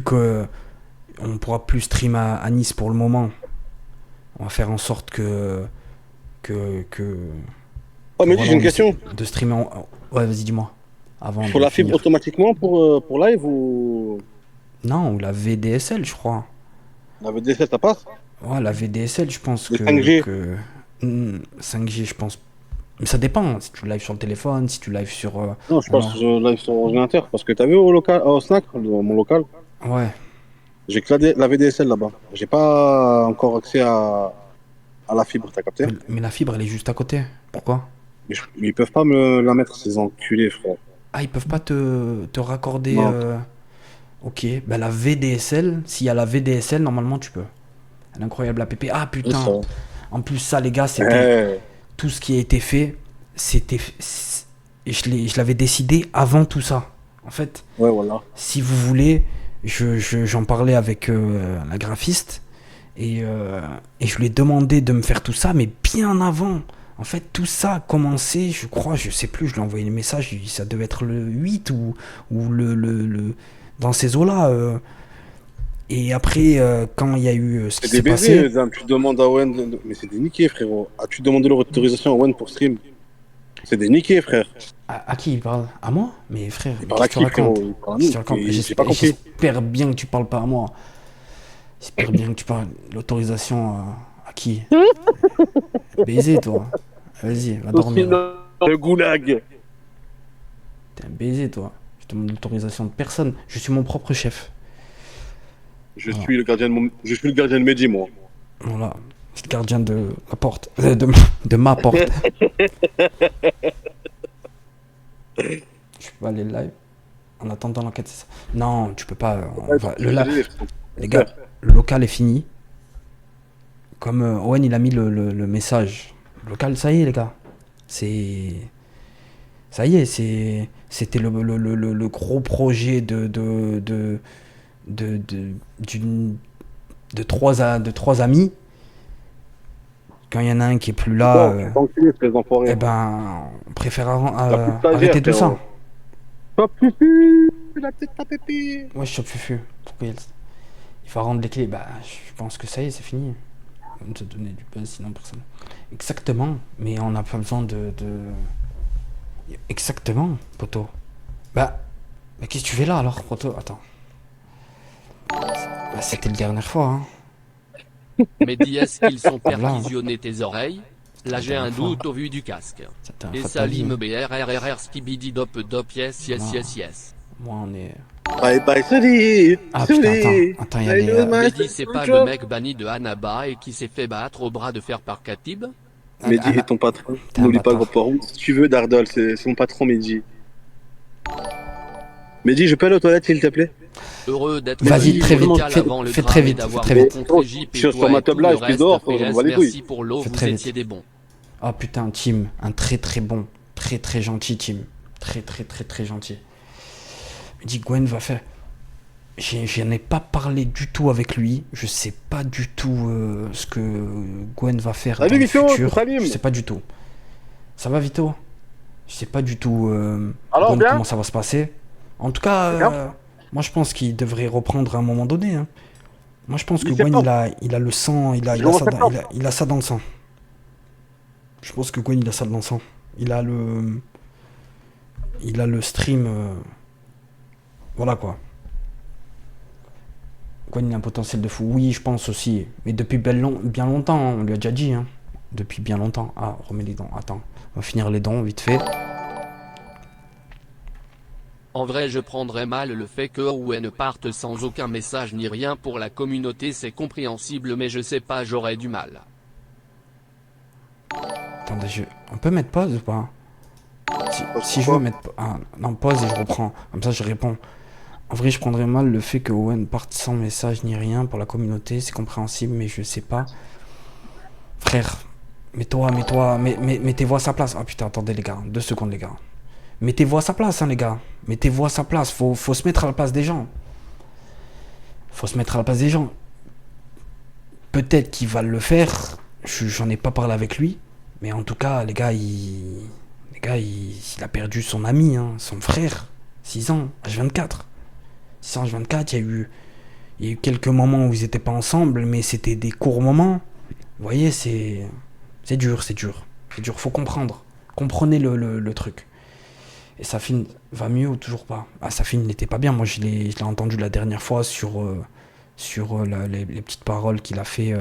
Speaker 1: que on pourra plus stream à Nice pour le moment, on va faire en sorte que
Speaker 2: Oh, Mehdi,
Speaker 1: voilà,
Speaker 2: j'ai une question.
Speaker 1: de streamer ouais, vas-y, dis-moi. Avant
Speaker 2: Il faut
Speaker 1: de
Speaker 2: la fibre
Speaker 1: finir.
Speaker 2: automatiquement pour live ou
Speaker 1: Non, ou la VDSL, je crois.
Speaker 2: la VDSL, ça passe?
Speaker 1: Ouais, la VDSL, je pense
Speaker 2: Le 5G?
Speaker 1: 5G, je pense. Mais ça dépend. Si tu live sur le téléphone, si tu live sur.
Speaker 2: Non, je passe
Speaker 1: Non.
Speaker 2: live sur ordinateur. Parce que t'as vu au local, au snack, mon local,
Speaker 1: Ouais.
Speaker 2: j'ai que la VDSL là-bas. J'ai pas encore accès à la fibre, t'as capté?
Speaker 1: Mais la fibre, elle est juste à côté. Pourquoi?
Speaker 2: Mais ils peuvent pas me la mettre, ces enculés, frère.
Speaker 1: Ah, ils peuvent pas te raccorder.
Speaker 2: Non.
Speaker 1: Ok. Ben la VDSL, s'il y a la VDSL, normalement tu peux. L'incroyable app. Ah
Speaker 2: C'est
Speaker 1: putain.
Speaker 2: ça.
Speaker 1: En plus, ça, les gars, c'était.
Speaker 2: Eh,
Speaker 1: Tout ce qui a été fait, je l'avais décidé avant tout ça. En fait,
Speaker 2: ouais, voilà.
Speaker 1: si vous voulez, j'en parlais avec la graphiste et je lui ai demandé de me faire tout ça, mais bien avant. En fait, tout ça a commencé, je crois, je sais plus, je lui ai envoyé le message, je lui ai dit, ça devait être le 8 ou dans ces eaux-là. Et après, quand il y a eu ce qui
Speaker 2: C'est des
Speaker 1: s'est
Speaker 2: baisers,
Speaker 1: passé,
Speaker 2: Zam. Tu demandes à Owen, mais c'est des niqués, frérot. As-tu demandé leur autorisation à Owen pour stream? C'est des niqués, frère.
Speaker 1: à qui il parle? À moi? Mais frère,
Speaker 2: Il
Speaker 1: mais
Speaker 2: parle à
Speaker 1: qu'est-ce que tu
Speaker 2: qui, frérot?
Speaker 1: racontes?
Speaker 2: Il parle à
Speaker 1: Qu'est-ce que
Speaker 2: nous.
Speaker 1: tu racontes?
Speaker 2: J'ai pas compris.
Speaker 1: J'espère bien que tu parles pas à moi. J'espère bien que tu parles. L'autorisation à qui? Baiser, toi. Vas-y, va dormir.
Speaker 2: Le goulag.
Speaker 1: T'es un baiser, toi. Je te demande l'autorisation de personne. Je suis mon propre chef.
Speaker 2: Je suis le gardien de Mehdi, moi.
Speaker 1: Voilà. Je suis le gardien de la porte. De ma porte. Je peux pas aller live. En attendant l'enquête, c'est ça. Non, tu peux pas. Les gars, le local est fini. Comme Owen, il a mis le message. Le local, ça y est, les gars. C'est. Ça y est, c'était le gros projet de trois amis. Quand il y en a un qui est plus là, eh ben, on préfère arrêter tout ça.
Speaker 2: Top Fufu, la tête à pépé.
Speaker 1: Ouais, je chope Fufu. Pourquoi il faut rendre les clés? Bah, je pense que ça y est, c'est fini. On va te donner du buzz, sinon personne. Exactement, mais on n'a pas besoin de... Exactement, poteau. Bah, mais qu'est-ce que tu fais là alors, poteau? Attends. Bah, c'était la dernière fois, hein.
Speaker 3: Mais dis est-ce qu'ils sont
Speaker 1: Voilà.
Speaker 3: perquisitionnés tes oreilles? Là j'ai un doute au vu du casque.
Speaker 1: C'était un
Speaker 3: Et
Speaker 1: fatal.
Speaker 3: Salim BRRRR skibidi dop dop yes yes yes yes.
Speaker 1: Moi, on est...
Speaker 2: Bye bye, salut.
Speaker 1: Ah putain, attends, il y a les...
Speaker 3: Mais dis c'est pas le mec banni de Hanaba et qui s'est fait battre au bras de fer par Khatib?
Speaker 2: Mehdi est ton patron.
Speaker 1: T'es un
Speaker 2: N'oublie pas,
Speaker 1: bâtard.
Speaker 2: gros porc. Si tu veux, Dardol, c'est mon patron, Mehdi. Mehdi, je peux aller aux toilettes, s'il te plaît?
Speaker 3: Heureux d'être
Speaker 1: Vas-y, très vite,
Speaker 3: amical
Speaker 1: fais-
Speaker 3: avant le
Speaker 1: fais
Speaker 3: drame
Speaker 1: très
Speaker 3: et
Speaker 1: vite,
Speaker 3: d'avoir
Speaker 1: fais très vite.
Speaker 3: rencontré JP,
Speaker 2: Sur
Speaker 3: toi
Speaker 2: ma
Speaker 3: et tout
Speaker 2: table là,
Speaker 3: le
Speaker 2: je suis
Speaker 3: reste,
Speaker 2: dehors,
Speaker 3: PS,
Speaker 2: frérot, on va les
Speaker 3: merci
Speaker 2: couilles.
Speaker 3: pour l'eau,
Speaker 1: Fais
Speaker 3: vous
Speaker 1: très
Speaker 3: étiez
Speaker 1: vite.
Speaker 3: des bons.
Speaker 1: Ah putain, Tim, un très très bon, très très gentil Tim. Très très très très gentil. Il dit Gwen va faire. Je n'ai pas parlé du tout avec lui. Je sais pas du tout ce que Gwen va faire
Speaker 2: Salut
Speaker 1: dans le
Speaker 2: Vito,
Speaker 1: futur.
Speaker 2: c'est Salim.
Speaker 1: Je sais pas du tout. Ça va Vito? Je sais pas du tout
Speaker 2: Alors,
Speaker 1: Gwen,
Speaker 2: bien
Speaker 1: comment ça va se passer. En tout cas,
Speaker 2: Bien.
Speaker 1: moi je pense qu'il devrait reprendre à un moment donné, hein. Moi je pense que Gwen
Speaker 2: Mi-septembre.
Speaker 1: il a le sang,
Speaker 2: Je le vois en septembre.
Speaker 1: il a ça dans le sang. Je pense que Gwen il a ça dans le sang. Il a le stream. Voilà quoi. Gwen il a un potentiel de fou. Oui, je pense aussi. Mais depuis bien longtemps, hein, on lui a déjà dit. Hein. Depuis bien longtemps. Ah, remets les dents. Attends. On va finir les dents vite fait.
Speaker 3: En vrai, je prendrais mal le fait que Owen parte sans aucun message ni rien pour la communauté, c'est compréhensible, mais je sais pas, j'aurais du mal.
Speaker 1: Attendez, on peut mettre pause ou pas? Si je
Speaker 2: Pourquoi
Speaker 1: veux mettre... Ah, non, pause et je reprends. Comme ça, je réponds. En vrai, je prendrais mal le fait que Owen parte sans message ni rien pour la communauté. C'est compréhensible, mais je sais pas. Frère, mettez-vous à sa place. Ah putain, attendez les gars. 2 secondes les gars. Mettez-vous à sa place, hein, les gars. Mettez-vous à sa place. Faut se mettre à la place des gens. Faut se mettre à la place des gens. Peut-être qu'il va le faire. J'en ai pas parlé avec lui. Mais en tout cas, les gars, il a perdu son ami, hein, son frère. 6 ans, H24. 6 ans, H24, il y a eu quelques moments où ils étaient pas ensemble, mais c'était des courts moments. Vous voyez, c'est dur. C'est dur, faut comprendre. Comprenez le truc. Et Safin va mieux ou toujours pas? Ah, Safin n'était pas bien. Moi, je l'ai entendu la dernière fois sur les petites paroles qu'il a fait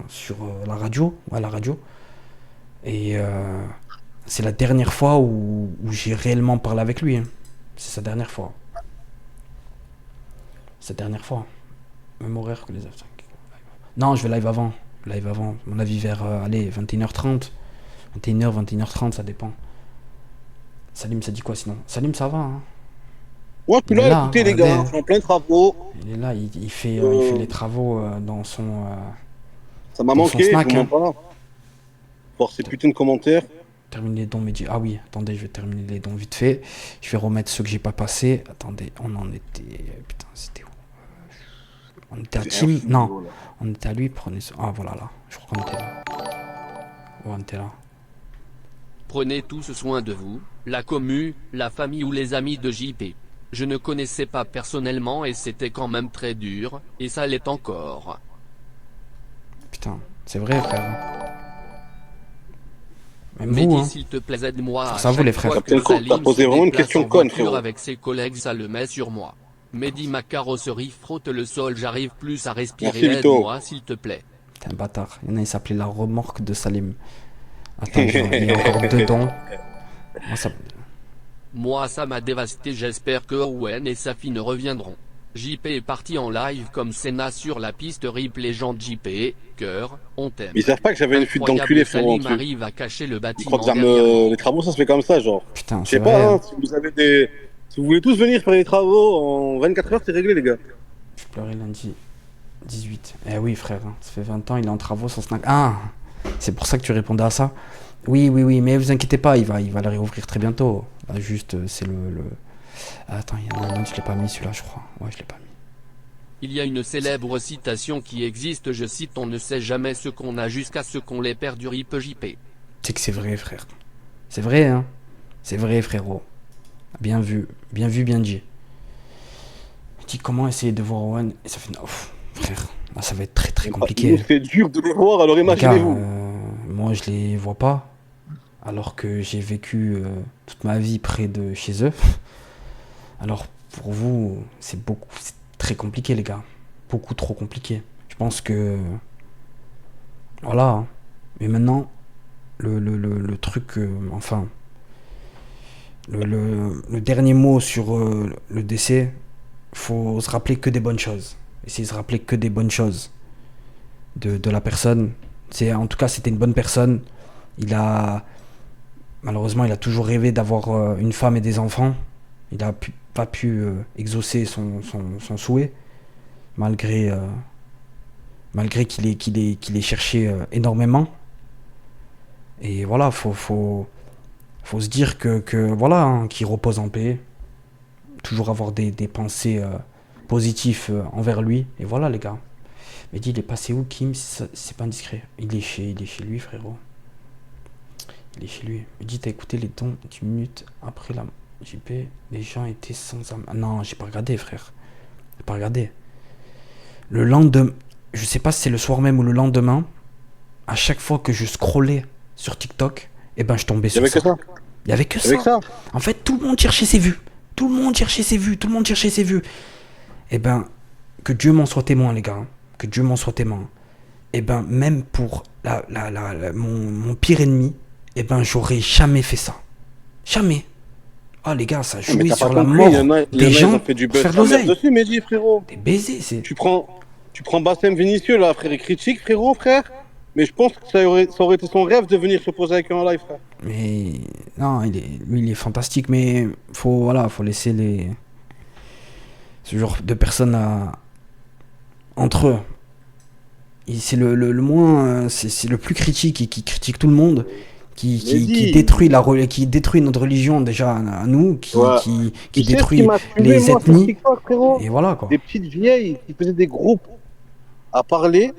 Speaker 1: sur la radio. Ouais, la radio. Et c'est la dernière fois où j'ai réellement parlé avec lui. Hein. C'est sa dernière fois. Sa dernière fois. Même horaire que les F5. Non, je vais live avant. Live avant. À mon avis, vers, allez, 21h30. 21h, 21h30, ça dépend. Salim, ça dit quoi sinon? Salim, ça va, hein?
Speaker 2: Ouais, puis
Speaker 1: Il est
Speaker 2: là,
Speaker 1: là,
Speaker 2: écoutez les
Speaker 1: regardez.
Speaker 2: gars, je suis en plein travaux.
Speaker 1: Il est là, il fait les travaux dans son...
Speaker 2: Ça m'a
Speaker 1: dans son
Speaker 2: manqué,
Speaker 1: snack,
Speaker 2: je
Speaker 1: hein.
Speaker 2: pas. Voir ces putains de commentaires.
Speaker 1: Terminer les dons, mais ah oui, attendez, je vais terminer les dons vite fait. Je vais remettre ceux que j'ai pas passés. Attendez, on en était... Putain, c'était où? On était à Tim? Non, on était à lui, prenez ça. Ah voilà, là. Je crois qu'on était là. Ouais, on était là.
Speaker 3: Prenez tous soin de vous, la commu, la famille ou les amis de JP. Je ne connaissais pas personnellement et c'était quand même très dur, et ça l'est encore.
Speaker 1: Putain, c'est vrai, frère. Même
Speaker 3: Mais
Speaker 1: vous,
Speaker 3: dis
Speaker 1: hein.
Speaker 3: s'il te plaît, aide-moi.
Speaker 1: Force
Speaker 3: à
Speaker 1: à vous,
Speaker 3: chaque
Speaker 1: les frères.
Speaker 3: fois
Speaker 2: T'as
Speaker 3: que Salim
Speaker 2: posé
Speaker 3: se
Speaker 2: vraiment une
Speaker 3: déplace
Speaker 2: question
Speaker 3: en
Speaker 2: conne,
Speaker 3: voiture
Speaker 2: frérot.
Speaker 3: avec ses collègues, ça le met sur moi. Mehdi, ma carrosserie frotte le sol, j'arrive plus à respirer,
Speaker 2: Merci, Vito.
Speaker 3: aide-moi s'il te plaît.
Speaker 1: T'es un bâtard. Il y en a, il s'appelait la remorque de Salim. Attends, il y a encore 2 dons. Moi, ça...
Speaker 3: Moi ça m'a dévasté, j'espère que Owen et sa fille ne reviendront. JP est parti en live comme Senna sur la piste, rip légende JP, cœur, on t'aime.
Speaker 2: Ils savent pas que j'avais une fuite
Speaker 3: Incroyable,
Speaker 2: d'enculé, frérot, en
Speaker 3: Salim
Speaker 2: dessus.
Speaker 3: arrive à cacher le
Speaker 2: Ils
Speaker 3: bâtiment
Speaker 2: croient que
Speaker 3: derrière moi.
Speaker 2: les travaux, ça se fait comme ça, genre.
Speaker 1: Putain,
Speaker 2: Je
Speaker 1: c'est
Speaker 2: sais
Speaker 1: vrai.
Speaker 2: pas, hein, si vous avez des... Si vous voulez tous venir faire les travaux, en 24 heures, c'est réglé, les gars.
Speaker 1: Je pleurais lundi 18. Eh oui, frère, hein, ça fait 20 ans, il est en travaux, son snack. Ah, c'est pour ça que tu répondais à ça. Oui, mais vous inquiétez pas, il va le réouvrir très bientôt. Là, juste, c'est le... Attends, il y en a un autre, je l'ai pas mis celui-là, je crois. Ouais, je l'ai pas mis.
Speaker 3: Il y a une célèbre citation qui existe, je cite, on ne sait jamais ce qu'on a jusqu'à ce qu'on l'ait perdu, rip JP.
Speaker 1: C'est que c'est vrai, frère. C'est vrai, hein. C'est vrai, frérot. Bien vu, bien dit. Je dis comment essayer de voir Owen et ça fait... Ouf, frère, là, ça va être très
Speaker 2: Nous,
Speaker 1: compliqué.
Speaker 2: c'est dur de les voir, alors
Speaker 1: Les gars,
Speaker 2: imaginez-vous.
Speaker 1: moi, je les vois pas. Alors que j'ai vécu toute ma vie près de chez eux. Alors, pour vous, c'est très compliqué, les gars. Beaucoup trop compliqué. Je pense que... Voilà. Hein. Mais maintenant, le truc... enfin... Le dernier mot sur le décès, faut se rappeler que des bonnes choses. Essayer de se rappeler que des bonnes choses de la personne. En tout cas, c'était une bonne personne. Malheureusement, il a toujours rêvé d'avoir une femme et des enfants. Il a pas pu exaucer son souhait, malgré, malgré qu'il ait cherché énormément. Et voilà, faut se dire que voilà, hein, qu'il repose en paix. Toujours avoir des pensées positives envers lui. Et voilà, les gars. Mais dis, il est passé où, Kim? C'est pas indiscret. Il est chez lui, frérot. Il est chez lui. Il dit, t'as écouté les dons 10 minutes après la JP. Les gens étaient sans âme. Ah non, j'ai pas regardé, frère. J'ai pas regardé. Le lendemain, je sais pas si c'est le soir même ou le lendemain, à chaque fois que je scrollais sur TikTok, eh ben je tombais
Speaker 2: Il y
Speaker 1: sur
Speaker 2: avait que ça.
Speaker 1: Il y avait que
Speaker 2: Il y avait que
Speaker 1: ça.
Speaker 2: ça.
Speaker 1: En fait, tout le monde cherchait ses vues. Tout le monde cherchait ses vues. Tout le monde cherchait ses vues. Eh ben, que Dieu m'en soit témoin, les gars. Que Dieu m'en soit témoin. Eh ben, même pour mon pire ennemi, eh ben, j'aurais jamais fait ça. Jamais. Ah, les gars, ça
Speaker 2: Mais
Speaker 1: jouait
Speaker 2: t'as
Speaker 1: sur
Speaker 2: pas
Speaker 1: la
Speaker 2: compris,
Speaker 1: mort
Speaker 2: il y en a,
Speaker 1: des
Speaker 2: ils
Speaker 1: gens
Speaker 2: ont fait du
Speaker 1: pour
Speaker 2: buzz
Speaker 1: faire de
Speaker 2: sa mère
Speaker 1: l'oseille.
Speaker 2: dessus, mais dis, frérot.
Speaker 1: Des baisers, c'est...
Speaker 2: Tu prends Bassem Vinicius, là, frère, il critique, frérot, frère. Mais je pense que ça aurait été son rêve de venir se poser avec eux en live, frère.
Speaker 1: Mais non, lui, il est fantastique, mais faut laisser ce genre de personnes entre eux. C'est le moins, c'est le plus critique et qui critique tout le monde, qui détruit notre religion déjà à nous,
Speaker 2: Ouais.
Speaker 1: qui
Speaker 2: Tu sais ce
Speaker 1: détruit
Speaker 2: qui m'a tué,
Speaker 1: les
Speaker 2: moi, sur
Speaker 1: ethnies.
Speaker 2: TikTok, frérot.
Speaker 1: Et voilà quoi.
Speaker 2: Des petites vieilles qui faisaient des groupes à parler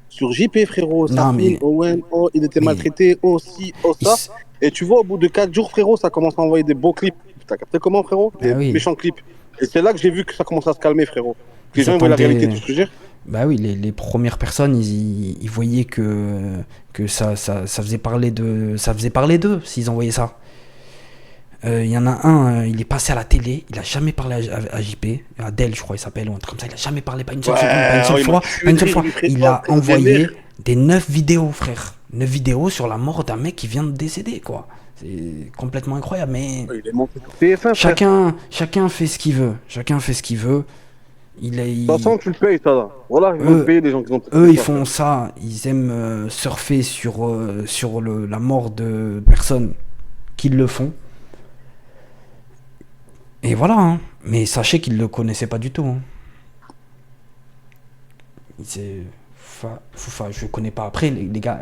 Speaker 2: sur JP, frérot.
Speaker 1: Non,
Speaker 2: Sa
Speaker 1: mais-
Speaker 2: fille, Owen, oh, il était
Speaker 1: mais-
Speaker 2: maltraité, oh, si, oh,
Speaker 1: Il
Speaker 2: ça.
Speaker 1: s-
Speaker 2: Et tu vois, au bout de 4 jours, frérot, ça commence à envoyer des beaux clips. T'as capté comment, frérot? Des
Speaker 1: oui.
Speaker 2: méchants clips. Et c'est là que j'ai vu que ça commence à se calmer, frérot. Que les
Speaker 1: Ils
Speaker 2: gens ils voient la
Speaker 1: attendaient-
Speaker 2: réalité, tu sais ce que je veux dire?
Speaker 1: Bah oui, les premières personnes, ils voyaient que ça faisait parler d'eux s'ils envoyaient ça. Il y en a un, il est passé à la télé, il a jamais parlé à JP, Adèle je crois il s'appelle, ou un truc comme ça, il a jamais parlé, pas une seule
Speaker 2: Ouais,
Speaker 1: seconde, pas une seule
Speaker 2: il m'a
Speaker 1: fois,
Speaker 2: tué
Speaker 1: pas une seule
Speaker 2: de
Speaker 1: fois.
Speaker 2: rire, il
Speaker 1: Il
Speaker 2: fait
Speaker 1: a
Speaker 2: ça,
Speaker 1: envoyé
Speaker 2: frère.
Speaker 1: des 9 vidéos, frère. 9 vidéos sur la mort d'un mec qui vient de décéder, quoi. C'est complètement incroyable, mais
Speaker 2: Il est monté sur TF1, frère.
Speaker 1: chacun fait ce qu'il veut. Chacun fait ce qu'il veut.
Speaker 2: De toute façon, tu le payes, ça, là. Voilà, ils vont le payer, les gens qui ont
Speaker 1: Eux, ils font ça, ils aiment surfer sur la mort de personnes qui le font. Et voilà, hein. Mais sachez qu'ils ne le connaissaient pas du tout. Hein. Je connais pas. Après, les gars,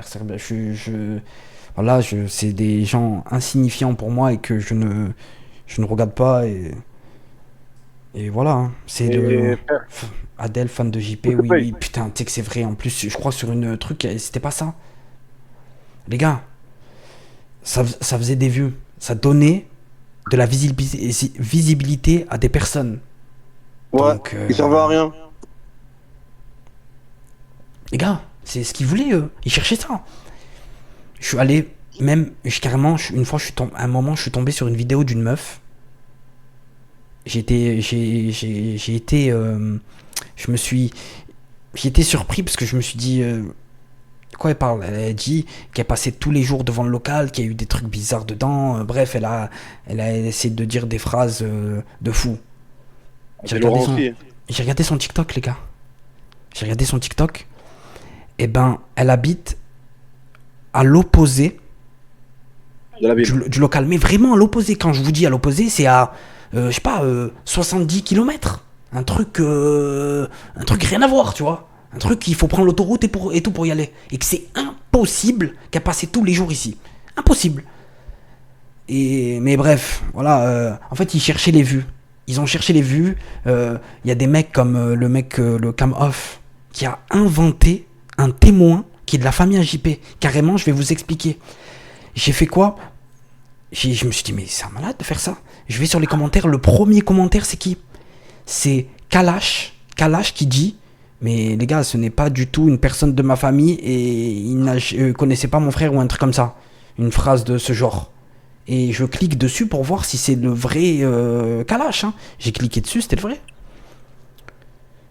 Speaker 1: voilà, c'est des gens insignifiants pour moi et que je ne regarde pas. Et voilà, hein. C'est Adèle, fan de JP, oui, putain, tu sais que c'est vrai. En plus, je crois sur une truc, c'était pas ça. Les gars, ça faisait des vues. Ça donnait de la visibilité à des personnes.
Speaker 2: Ouais,
Speaker 1: Donc,
Speaker 2: ils servent à rien.
Speaker 1: Les gars, c'est ce qu'ils voulaient, eux. Ils cherchaient ça. Je suis allé, même, une fois, à un moment, je suis tombé sur une vidéo d'une meuf. J'ai été, j'ai été surpris parce que je me suis dit, quoi elle parle? Elle a dit qu'elle passait tous les jours devant le local, qu'il y a eu des trucs bizarres dedans. Bref, elle a essayé de dire des phrases de fou. J'ai regardé son TikTok, les gars. J'ai regardé son TikTok. Et ben, elle habite à l'opposé du local. Mais vraiment à l'opposé. Quand je vous dis à l'opposé, c'est à, je sais pas, 70 km. Un truc rien à voir, tu vois. Un truc qu'il faut prendre l'autoroute et tout pour y aller. Et que c'est impossible qu'elle passe tous les jours ici. Impossible. Mais bref, voilà. En fait, ils cherchaient les vues. Ils ont cherché les vues. Il y a des mecs comme le Cam Off qui a inventé un témoin qui est de la famille JP. Carrément, je vais vous expliquer. J'ai fait quoi? Je me suis dit, mais c'est un malade de faire ça. Je vais sur les commentaires. Le premier commentaire, c'est qui? C'est Kalash qui dit, mais les gars, ce n'est pas du tout une personne de ma famille et il ne connaissait pas mon frère ou un truc comme ça. Une phrase de ce genre. Et je clique dessus pour voir si c'est le vrai Kalash. Hein. J'ai cliqué dessus, c'était le vrai.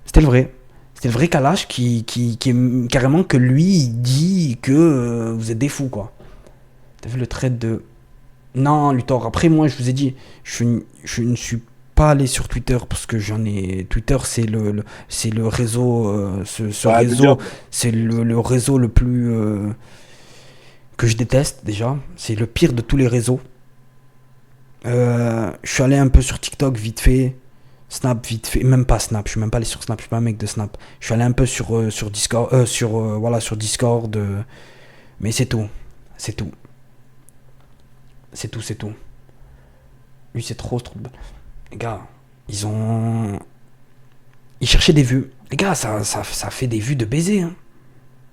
Speaker 1: C'était le vrai. C'était le vrai Kalash qui carrément que lui, il dit que vous êtes des fous, quoi. T'as vu le trait de... Non, Luthor, après moi, je vous ai dit, je ne suis pas allé sur Twitter parce que Twitter, c'est le réseau... ce réseau, c'est le réseau le plus... que je déteste, déjà. C'est le pire de tous les réseaux. Je suis allé un peu sur TikTok vite fait. Snap vite fait. Même pas Snap. Je suis même pas allé sur Snap. Je suis pas un mec de Snap. Je suis allé un peu sur Discord. Voilà, sur Discord. Mais c'est tout. C'est tout. C'est tout, c'est tout. Lui, c'est trop de... Les gars, ils cherchaient des vues. Les gars, ça fait des vues de baiser, hein.